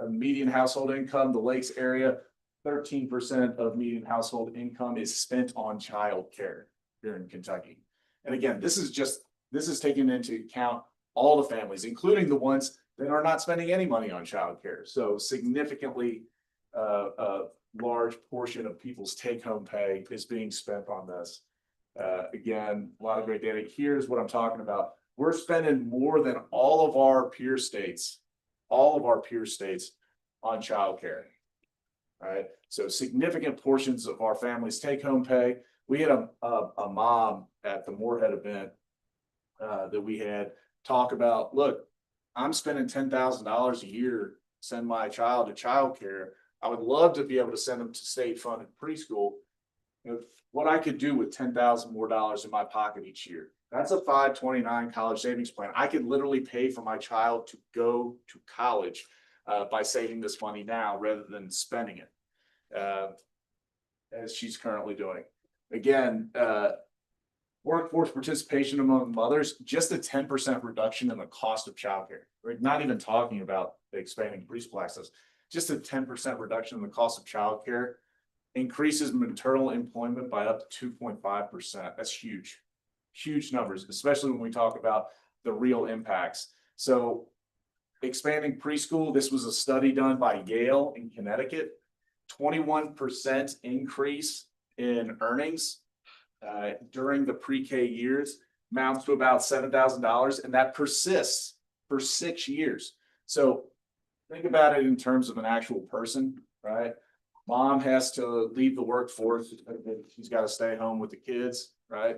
Speaker 4: median household income. The Lakes area, 13% of median household income is spent on childcare here in Kentucky. And again, this is taking into account all the families, including the ones that are not spending any money on childcare. So significantly a large portion of people's take-home pay is being spent on this. Again, a lot of great data. Here's what I'm talking about. We're spending more than all of our peer states on childcare. Right. So significant portions of our families take home pay. We had a mom at the Moorhead event that we had talk about, look, I'm spending $10,000 a year to send my child to childcare. I would love to be able to send them to state funded preschool. You know, what I could do with $10,000 more in my pocket each year. That's a 529 college savings plan. I could literally pay for my child to go to college by saving this money now rather than spending it as she's currently doing. Again, workforce participation among mothers, just a 10% reduction in the cost of childcare. We're not even talking about expanding preschool access. Just a 10% reduction in the cost of childcare increases maternal employment by up to 2.5%. That's huge, huge numbers, especially when we talk about the real impacts. So expanding preschool, this was a study done by Yale in Connecticut, 21% increase in earnings during the pre-K years amounts to about $7,000, and that persists for 6 years. So think about it in terms of an actual person, right? Mom has to leave the workforce. She's got to stay home with the kids, right?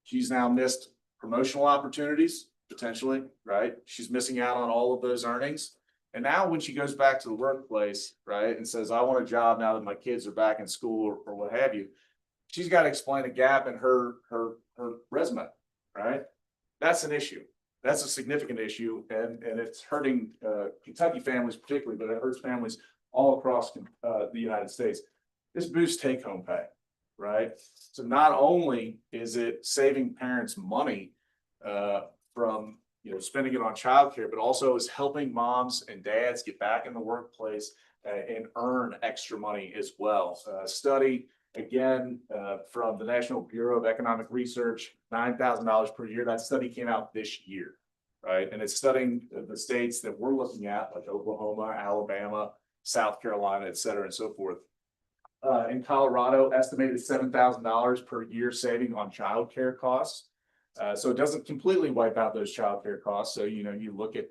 Speaker 4: She's now missed promotional opportunities, potentially, right? She's missing out on all of those earnings. And now when she goes back to the workplace, right, and says, I want a job now that my kids are back in school or what have you, she's got to explain a gap in her resume, right? That's an issue. That's a significant issue, and it's hurting Kentucky families particularly, but it hurts families all across the United States. This boosts take-home pay, right? So not only is it saving parents money from spending it on childcare, but also is helping moms and dads get back in the workplace and earn extra money as well. Study again from the National Bureau of Economic Research, $9,000 per year. That study came out this year, right? And it's studying the states that we're looking at, like Oklahoma, Alabama, South Carolina, et cetera, and so forth. In Colorado, estimated $7,000 per year saving on childcare costs. So it doesn't completely wipe out those childcare costs. So, you look at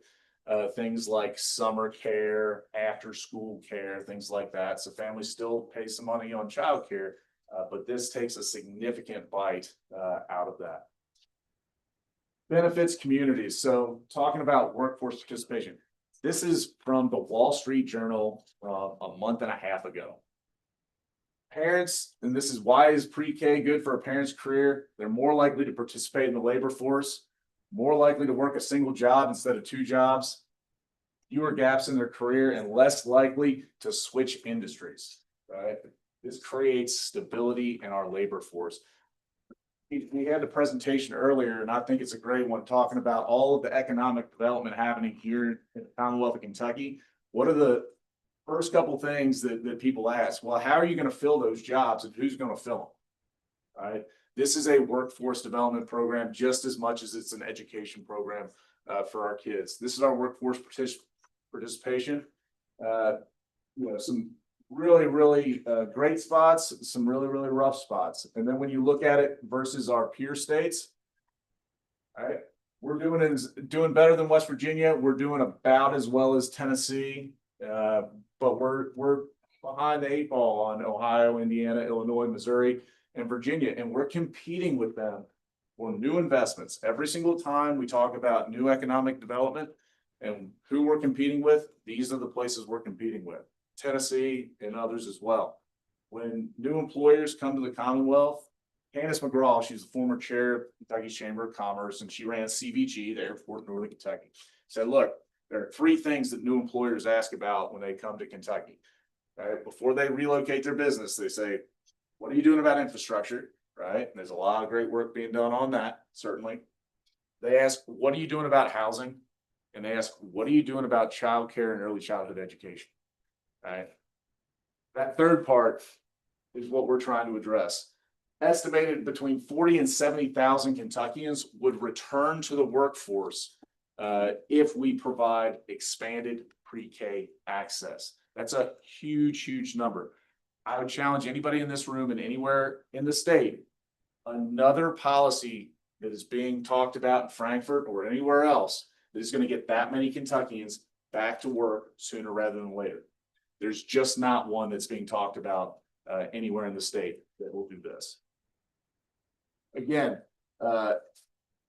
Speaker 4: things like summer care, after school care, things like that. So families still pay some money on childcare, but this takes a significant bite out of that. benefits communities. So talking about workforce participation. This is from the Wall Street Journal a month and a half ago. Parents, and this is why is pre-K good for a parent's career? They're more likely to participate in the labor force, more likely to work a single job instead of 2 jobs, fewer gaps in their career, and less likely to switch industries, right? This creates stability in our labor force. We had the presentation earlier, and I think it's a great one, talking about all of the economic development happening here in the Commonwealth of Kentucky. What are the first couple things that people ask? Well, how are you going to fill those jobs and who's going to fill them? Right? This is a workforce development program just as much as it's an education program for our kids. This is our workforce participation. Some really great spots, some really rough spots. And then when you look at it versus our peer states, all right, we're doing better than West Virginia. We're doing about as well as Tennessee, but we're behind the 8 ball on Ohio, Indiana, Illinois, Missouri, and Virginia, and we're competing with them for new investments. Every single time we talk about new economic development and who we're competing with, these are the places we're competing with. Tennessee and others as well. When new employers come to the Commonwealth, Candace McGraw, she's the former chair of Kentucky's Chamber of Commerce, and she ran CVG, the airport in Northern Kentucky, said, look, there are 3 things that new employers ask about when they come to Kentucky. Right? Before they relocate their business, they say, what are you doing about infrastructure? Right? And there's a lot of great work being done on that, certainly. They ask, what are you doing about housing? And they ask, what are you doing about childcare and early childhood education? Right? That third part is what we're trying to address. Estimated between 40 and 70,000 Kentuckians would return to the workforce if we provide expanded pre-K access. That's a huge number. I would challenge anybody in this room and anywhere in the state, another policy that is being talked about in Frankfurt or anywhere else that is going to get that many Kentuckians back to work sooner rather than later. There's just not one that's being talked about anywhere in the state that will do this. Again,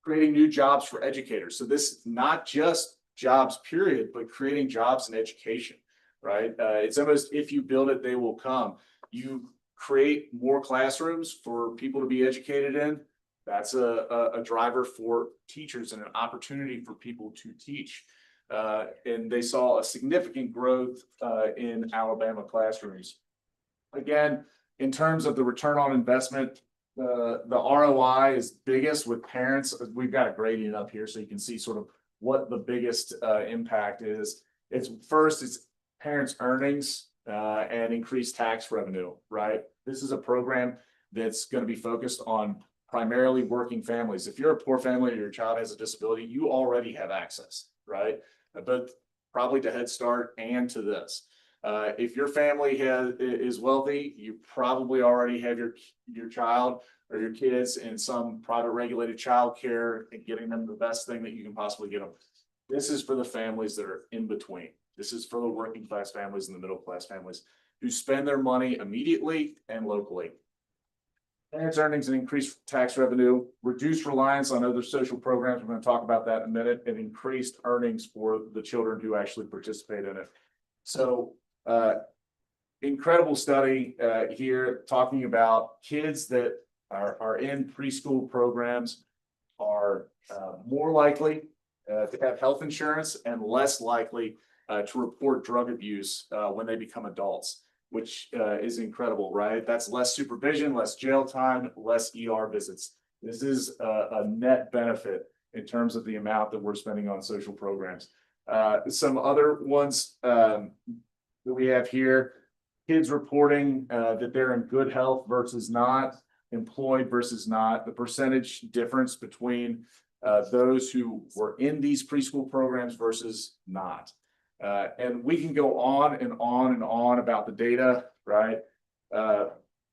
Speaker 4: creating new jobs for educators. So this is not just jobs, period, but creating jobs in education, right? It's almost if you build it, they will come. You create more classrooms for people to be educated in. That's a driver for teachers and an opportunity for people to teach. And they saw a significant growth in Alabama classrooms. Again, in terms of the return on investment, the ROI is biggest with parents. We've got a gradient up here so you can see sort of what the biggest impact is. It's parents' earnings and increased tax revenue, right? This is a program that's going to be focused on primarily working families. If you're a poor family or your child has a disability, you already have access, right? But probably to Head Start and to this. If your family is wealthy, you probably already have your child or your kids in some private regulated childcare and getting them the best thing that you can possibly get them. This is for the families that are in between. This is for the working class families and the middle class families who spend their money immediately and locally. Parents' earnings and increased tax revenue, reduced reliance on other social programs. We're going to talk about that in a minute, and increased earnings for the children who actually participate in it. So, incredible study here talking about kids that are in preschool programs are more likely to have health insurance and less likely to report drug abuse when they become adults, which is incredible, right? That's less supervision, less jail time, less ER visits. This is a net benefit in terms of the amount that we're spending on social programs. Some other ones that we have here, kids reporting that they're in good health versus not, employed versus not, the percentage difference between those who were in these preschool programs versus not. And we can go on and on and on about the data, right?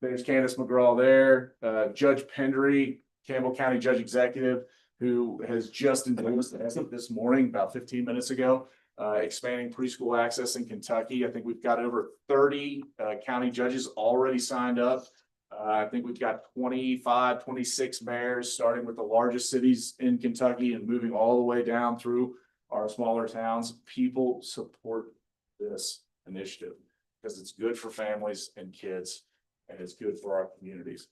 Speaker 4: There's Candace McGraw there, Judge Pendry, Campbell County Judge Executive, who has just endorsed as of this morning, about 15 minutes ago, expanding preschool access in Kentucky. I think we've got over 30 county judges already signed up I think we've got 25, 26 mayors, starting with the largest cities in Kentucky and moving all the way down through our smaller towns. People support this initiative because it's good for families and kids, and it's good for our communities.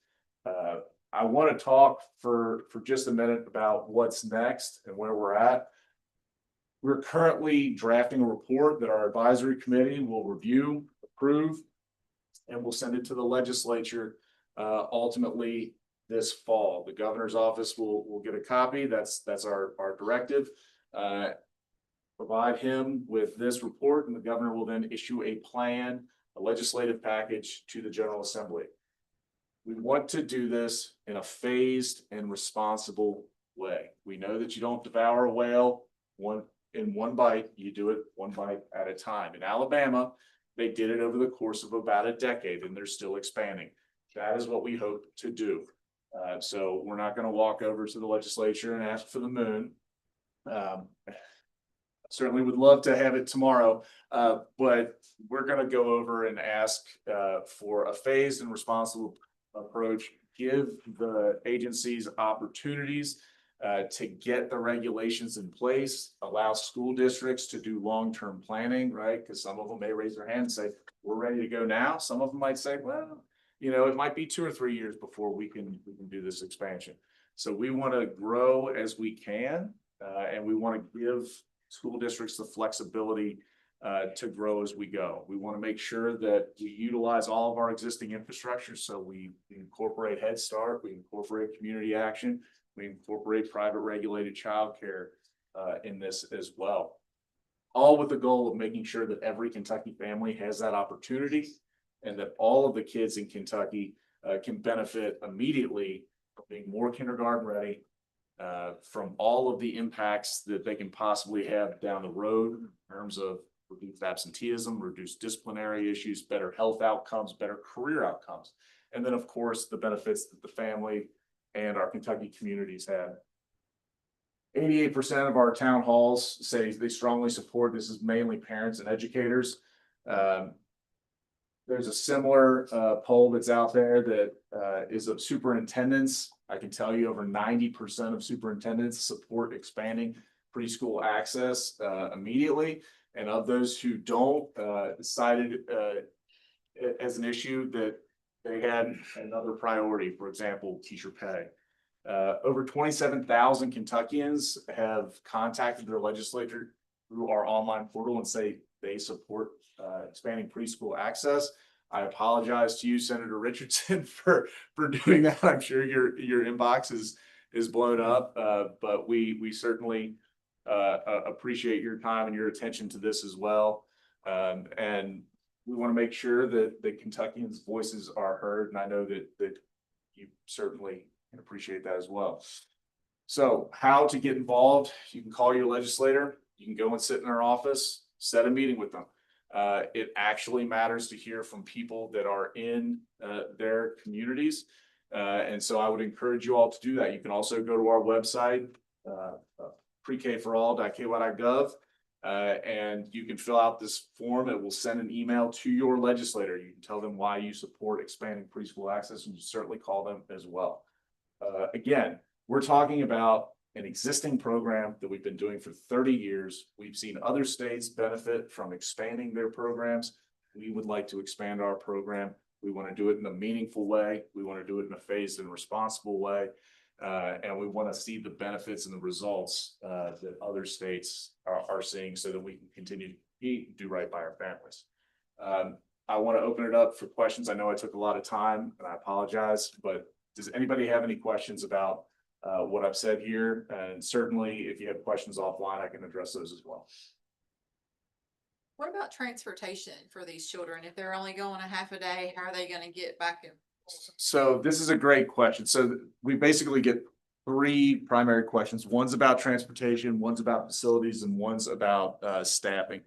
Speaker 4: I want to talk for just a minute about what's next and where we're at. We're currently drafting a report that our advisory committee will review, approve, and we'll send it to the legislature ultimately this fall. The governor's office will get a copy. That's our directive. Provide him with this report, and the governor will then issue a plan, a legislative package to the General Assembly. We want to do this in a phased and responsible way. We know that you don't devour a whale in one bite, you do it one bite at a time. In Alabama, they did it over the course of about a decade, and they're still expanding. That is what we hope to do. So we're not going to walk over to the legislature and ask for the moon. Certainly would love to have it tomorrow, but we're going to go over and ask for a phased and responsible approach, give the agencies opportunities to get the regulations in place, allow school districts to do long-term planning, right? Because some of them may raise their hand and say, we're ready to go now. Some of them might say, well, you know, it might be 2 or 3 years before we can do this expansion. So we want to grow as we can, and we want to give school districts the flexibility to grow as we go. We want to make sure that we utilize all of our existing infrastructure. So we incorporate Head Start, we incorporate community action, we incorporate private regulated childcare in this as well. All with the goal of making sure that every Kentucky family has that opportunity and that all of the kids in Kentucky can benefit immediately from being more kindergarten ready, from all of the impacts that they can possibly have down the road in terms of reduced absenteeism, reduced disciplinary issues, better health outcomes, better career outcomes. And then, of course, the benefits that the family and our Kentucky communities have. 88% of our town halls say they strongly support. This is mainly parents and educators. There's a similar poll that's out there that is of superintendents. I can tell you over 90% of superintendents support expanding preschool access immediately. And of those who don't, cited as an issue that they had another priority, for example, teacher pay. Over 27,000 Kentuckians have contacted their legislature through our online portal and say they support expanding preschool access. I apologize to you, Senator Richardson, for doing that. I'm sure your inbox is blown up, but we certainly appreciate your time and your attention to this as well. And we want to make sure that the Kentuckians' voices are heard, and I know that you certainly can appreciate that as well. So how to get involved? You can call your legislator. You can go and sit in their office, set a meeting with them. It actually matters to hear from people that are in their communities. And so I would encourage you all to do that. You can also go to our website, prekforall.ky.gov, and you can fill out this form. It will send an email to your legislator. You can tell them why you support expanding preschool access, and you certainly call them as well. Again, we're talking about an existing program that we've been doing for 30 years. We've seen other states benefit from expanding their programs. We would like to expand our program. We want to do it in a meaningful way. We want to do it in a phased and responsible way. And we want to see the benefits and the results that other states are seeing so that we can continue to do right by our families. I want to open it up for questions. I know I took a lot of time and I apologize, but does anybody have any questions about what I've said here? And certainly if you have questions offline, I can address those as well.
Speaker 1: What about transportation for these children? If they're only going a half a day, how are they going to get back in?
Speaker 4: So this is a great question. So we basically get 3 primary questions. One's about transportation, one's about facilities, and one's about staffing.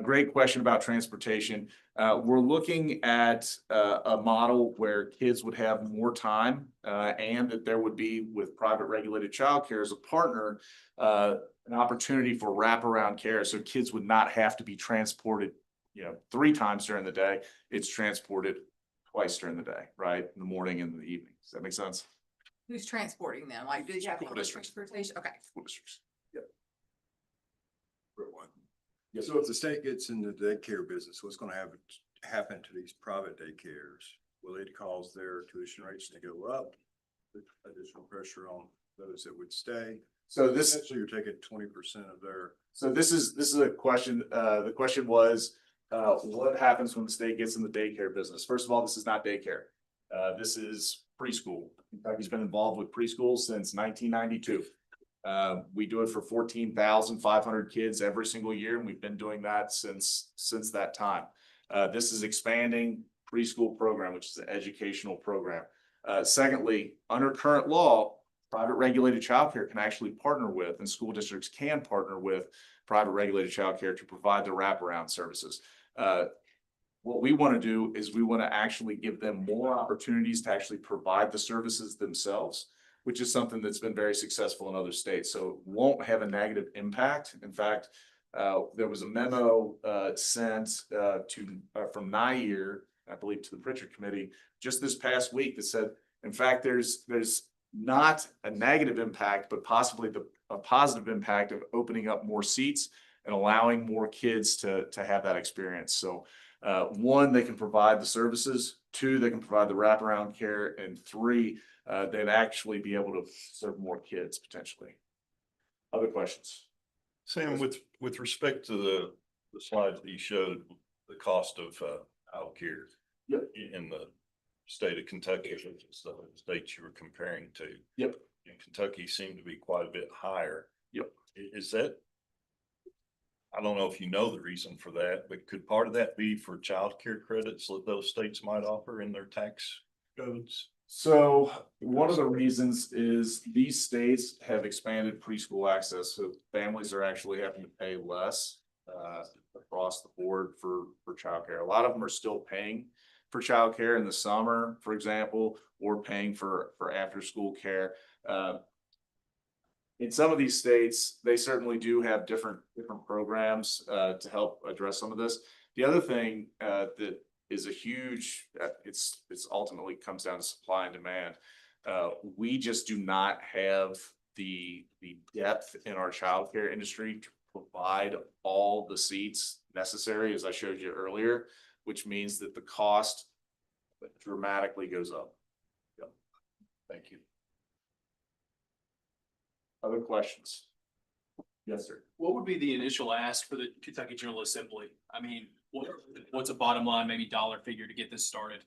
Speaker 4: Great question about transportation. We're looking at a model where kids would have more time and that there would be, with private regulated childcare as a partner, an opportunity for wraparound care. So kids would not have to be transported, 3 times during the day. It's transported twice during the day, right? In the morning and in the evening. Does that make sense?
Speaker 1: Who's transporting them? Like, do you have
Speaker 4: School
Speaker 1: public
Speaker 4: districts.
Speaker 1: transportation? Okay.
Speaker 4: School districts.
Speaker 5: So if the state gets in the daycare business, what's gonna happen to these private daycares? Will it cause their tuition rates to go up? Put additional pressure on those that would stay?
Speaker 4: So this,
Speaker 5: Essentially, you're taking 20% of their.
Speaker 4: so this is a question, the question was, what happens when the state gets in the daycare business? First of all, this is not daycare. This is preschool. Kentucky's been involved with preschool since 1992. We do it for 14,500 kids every single year, and we've been doing that since that time. This is expanding preschool program, which is an educational program. Secondly, under current law, private regulated childcare can actually partner with, and school districts can partner with private regulated childcare to provide the wraparound services. What we want to do is we want to actually give them more opportunities to actually provide the services themselves, which is something that's been very successful in other states. So it won't have a negative impact. In fact, there was a memo sent from NIER, I believe, to the Pritchard Committee just this past week that said, in fact, there's not a negative impact, but possibly a positive impact of opening up more seats and allowing more kids to have that experience. So one, they can provide the services. Two, they can provide the wraparound care. And three, they'd actually be able to serve more kids potentially. Other questions?
Speaker 17: Sam, with respect to the slides that you showed, the cost of childcare in the state of Kentucky, which is the state you were comparing to.
Speaker 4: Yep.
Speaker 17: In Kentucky seemed to be quite a bit higher.
Speaker 4: Yep.
Speaker 17: Is that, I don't know if you know the reason for that, but could part of that be for childcare credits that those states might offer in their tax codes?
Speaker 4: So one of the reasons is these states have expanded preschool access, so families are actually having to pay less across the board for childcare. A lot of them are still paying for childcare in the summer, for example, or paying for after school care. In some of these states, they certainly do have different programs to help address some of this. The other thing that is a huge, it's ultimately comes down to supply and demand. We just do not have the depth in our childcare industry to provide all the seats necessary, as I showed you earlier, which means that the cost dramatically goes up. Yep. Thank you. Other questions? Yes, sir.
Speaker 18: What would be the initial ask for the Kentucky General Assembly? I mean, what's a bottom line, maybe dollar figure to get this started?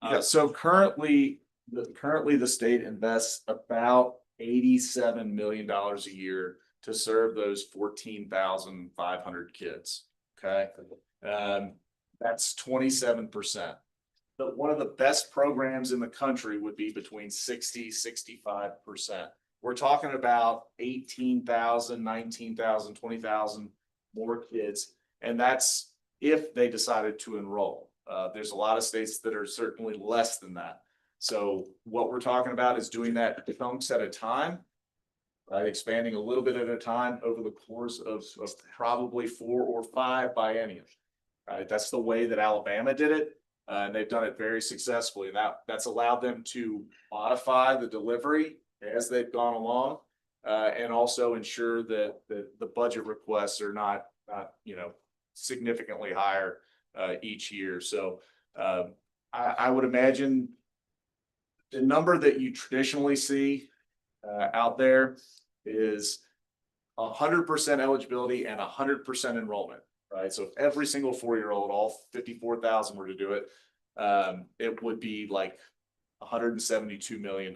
Speaker 4: Yeah, so currently the state invests about $87 million a year to serve those 14,500 kids. Okay. That's 27%. But one of the best programs in the country would be between 60-65%. We're talking about 18,000, 19,000, 20,000 more kids. And that's if they decided to enroll. There's a lot of states that are certainly less than that. So what we're talking about is doing that chunks at a time, right? Expanding a little bit at a time over the course of probably 4 or 5 bienniums. Right? That's the way that Alabama did it. And they've done it very successfully. That's allowed them to modify the delivery as they've gone along, and also ensure that the budget requests are not significantly higher each year. So I would imagine the number that you traditionally see out there is 100% eligibility and 100% enrollment, right? So if every single 4-year-old, all 54,000 were to do it, it would be like $172 million.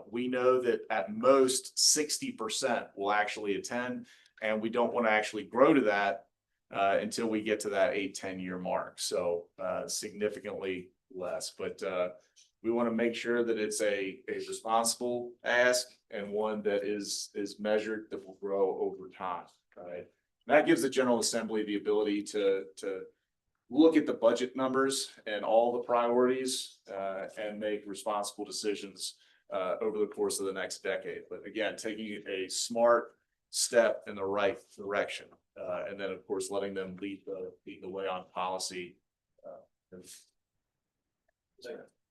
Speaker 4: We know that at most 60% will actually attend, and we don't want to actually grow to that until we get to that 8-10 year mark. So significantly less, but we want to make sure that it's a responsible ask and one that is measured, that will grow over time. Right? That gives the General Assembly the ability to look at the budget numbers and all the priorities and make responsible decisions over the course of the next decade. But again, taking a smart step in the right direction. And then, of course, letting them lead the way on policy.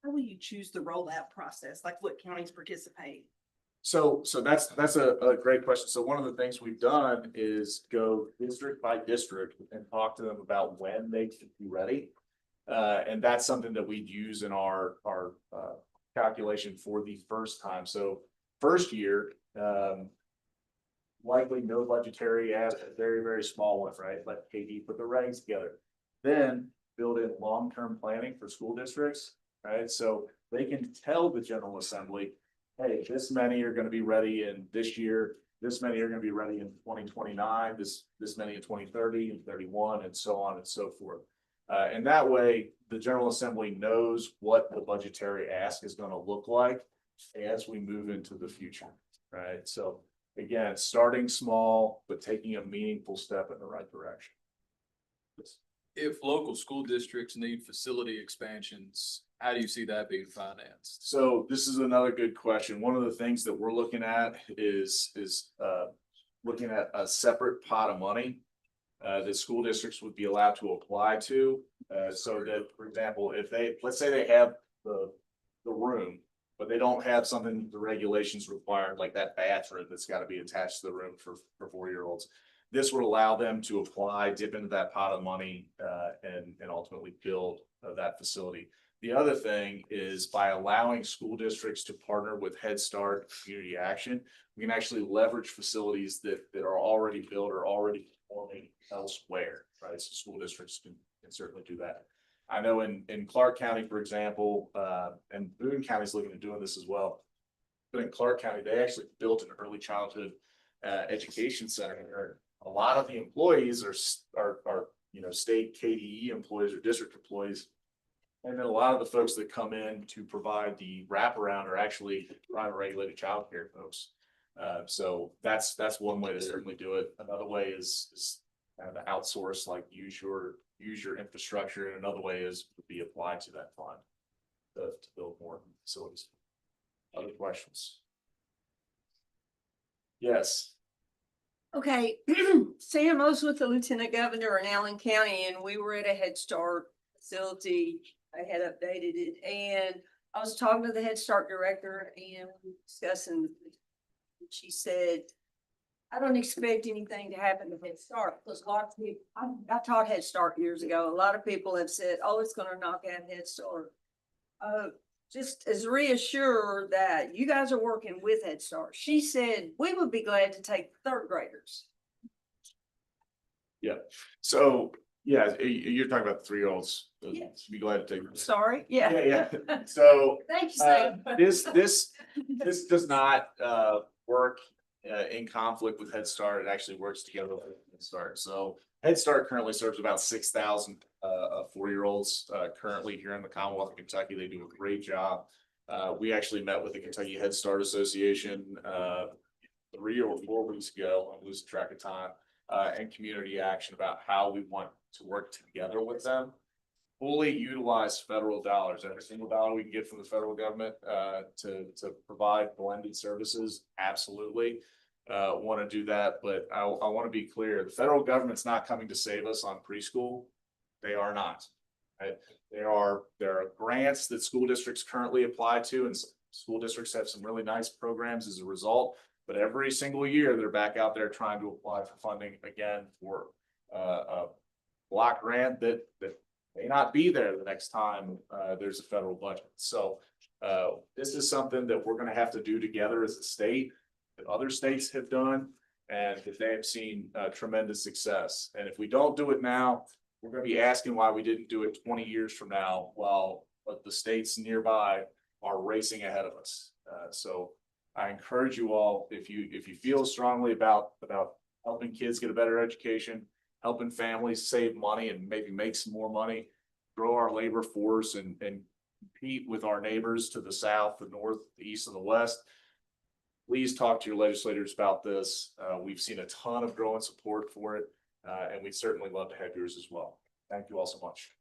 Speaker 13: How will you choose the rollout process? Like what counties participate?
Speaker 4: So that's a great question. So one of the things we've done is go district by district and talk to them about when they can be ready. And that's something that we'd use in our calculation for the first time. So first year, likely no budgetary ask, a very, very small one, right? Let KD put the regs together. Then build in long-term planning for school districts, right? So they can tell the General Assembly, hey, this many are gonna be ready in this year, this many are gonna be ready in 2029, this many in 2030 and 31, and so on and so forth. And that way, the General Assembly knows what the budgetary ask is gonna look like as we move into the future, right? So again, starting small, but taking a meaningful step in the right direction.
Speaker 18: If local school districts need facility expansions, how do you see that being financed?
Speaker 4: So this is another good question. One of the things that we're looking at is looking at a separate pot of money that school districts would be allowed to apply to. So that, for example, if let's say they have the room, but they don't have something the regulations require, like that bathroom that's got to be attached to the room for 4-year-olds. This would allow them to apply, dip into that pot of money, and ultimately build that facility. The other thing is by allowing school districts to partner with Head Start, Community Action, we can actually leverage facilities that are already built or already performing elsewhere, right? So school districts can certainly do that. I know in Clark County, for example, and Boone County is looking at doing this as well. But in Clark County, they actually built an early childhood education center where a lot of the employees are state KDE employees or district employees. And then a lot of the folks that come in to provide the wraparound are actually private regulated childcare folks. So that's one way to certainly do it. Another way is kind of outsource, like use your infrastructure, and another way is to be applied to that fund to build more facilities. Other questions? Yes.
Speaker 19: Okay, Sam, I was with the Lieutenant Governor in Allen County and we were at a Head Start facility. I had updated it and I was talking to the Head Start director and discussing. She said, I don't expect anything to happen to Head Start because a lot of people, I taught Head Start years ago. A lot of people have said, oh, it's going to knock out Head Start. Just as reassured that you guys are working with Head Start. She said, we would be glad to take 3rd graders.
Speaker 4: Yeah. So, yeah, you're talking about the 3-year-olds.
Speaker 19: Yes.
Speaker 4: Be glad to take.
Speaker 19: Sorry. Yeah.
Speaker 4: Yeah. So
Speaker 19: Thank you, Sam.
Speaker 4: This does not work in conflict with Head Start. It actually works together with Head Start. So Head Start currently serves about 6,000 4-year-olds currently here in the Commonwealth of Kentucky. They do a great job. We actually met with the Kentucky Head Start Association 3 or 4 weeks ago. I'm losing track of time. And Community Action about how we want to work together with them. Fully utilize federal dollars. Every single dollar we can get from the federal government to provide blended services, absolutely. Want to do that, but I want to be clear. The federal government's not coming to save us on preschool. They are not. Right? There are grants that school districts currently apply to, and school districts have some really nice programs as a result. But every single year, they're back out there trying to apply for funding again for a block grant that may not be there the next time there's a federal budget. So this is something that we're going to have to do together as a state, that other states have done, and that they have seen tremendous success. And if we don't do it now, we're going to be asking why we didn't do it 20 years from now, while the states nearby are racing ahead of us. So I encourage you all, if you feel strongly about helping kids get a better education, helping families save money and maybe make some more money, grow our labor force and compete with our neighbors to the south, the north, the east, and the west, please talk to your legislators about this. We've seen a ton of growing support for it, and we'd certainly love to have yours as well. Thank you all so much.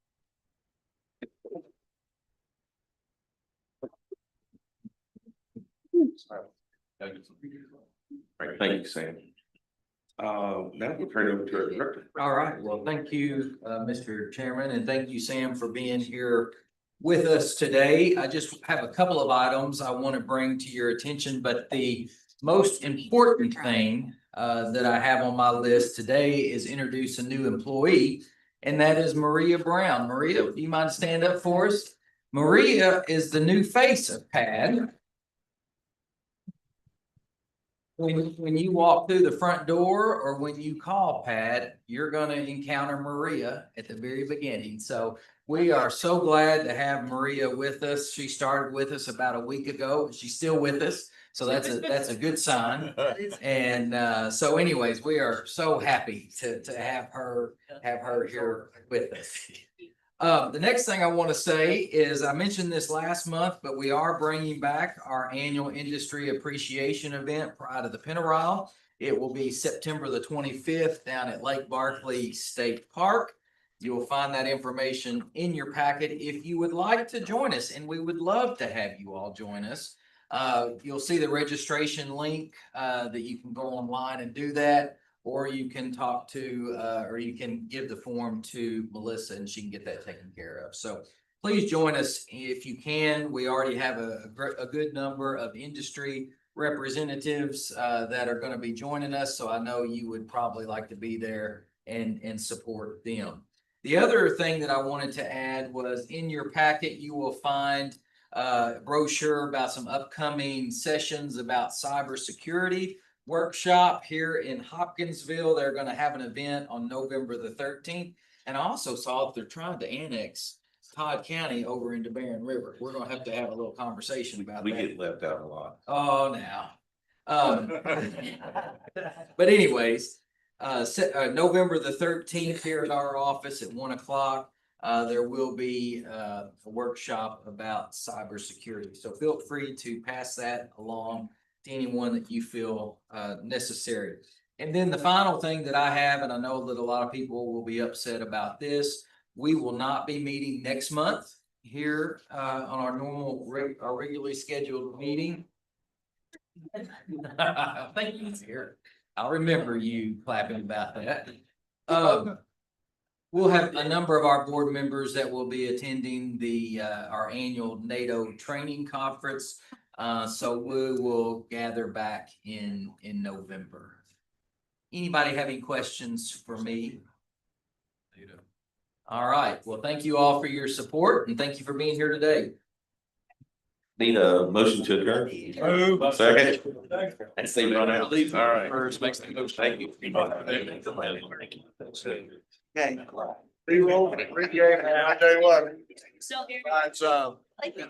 Speaker 3: All right, thank you, Sam. Now we'll turn it over to our director.
Speaker 11: All right, well, thank you, Mr. Chairman, and thank you, Sam, for being here with us today. I just have a couple of items I want to bring to your attention, but the most important thing that I have on my list today is introduce a new employee, and that is Maria Brown. Maria, do you mind stand up for us? Maria is the new face of PeADD. When you walk through the front door or when you call PeADD, you're gonna encounter Maria at the very beginning. So we are so glad to have Maria with us. She started with us about a week ago. She's still with us. So that's a good sign. And so anyways, we are so happy to have her here with us. The next thing I want to say is I mentioned this last month, but we are bringing back our annual industry appreciation event prior to the Pentaryle. It will be September the 25th down at Lake Barkley State Park. You will find that information in your packet if you would like to join us, and we would love to have you all join us. You'll see the registration link that you can go online and do that. Or you can talk to, or you can give the form to Melissa and she can get that taken care of. So please join us if you can. We already have a good number of industry representatives that are going to be joining us. So I know you would probably like to be there and support them. The other thing that I wanted to add was in your packet, you will find a brochure about some upcoming sessions about cybersecurity. Workshop here in Hopkinsville. They're going to have an event on November the 13th. And I also saw that they're trying to annex Todd County over into Barren River. We're going to have a little conversation about that.
Speaker 3: We get left out a lot.
Speaker 11: Oh, now. But anyways, November the 13th here at our office at 1 o'clock. There will be a workshop about cybersecurity. So feel free to pass that along to anyone that you feel necessary. And then the final thing that I have, and I know that a lot of people will be upset about this, we will not be meeting next month here on our regularly scheduled meeting. Thank you, dear. I'll remember you clapping about that. We'll have a number of our board members that will be attending our annual NATO training conference. So we will gather back in November. Anybody have any questions for me? All right. Well, thank you all for your support and thank you for being here today.
Speaker 3: Need a motion to adjourn?
Speaker 2: Move.
Speaker 3: Second. And say run out. All right.
Speaker 18: First makes the motion.
Speaker 3: Thank you.
Speaker 2: Okay. Pre-roll, pre-game, and I tell you what.
Speaker 15: Still here.
Speaker 2: It's,
Speaker 15: Thank you.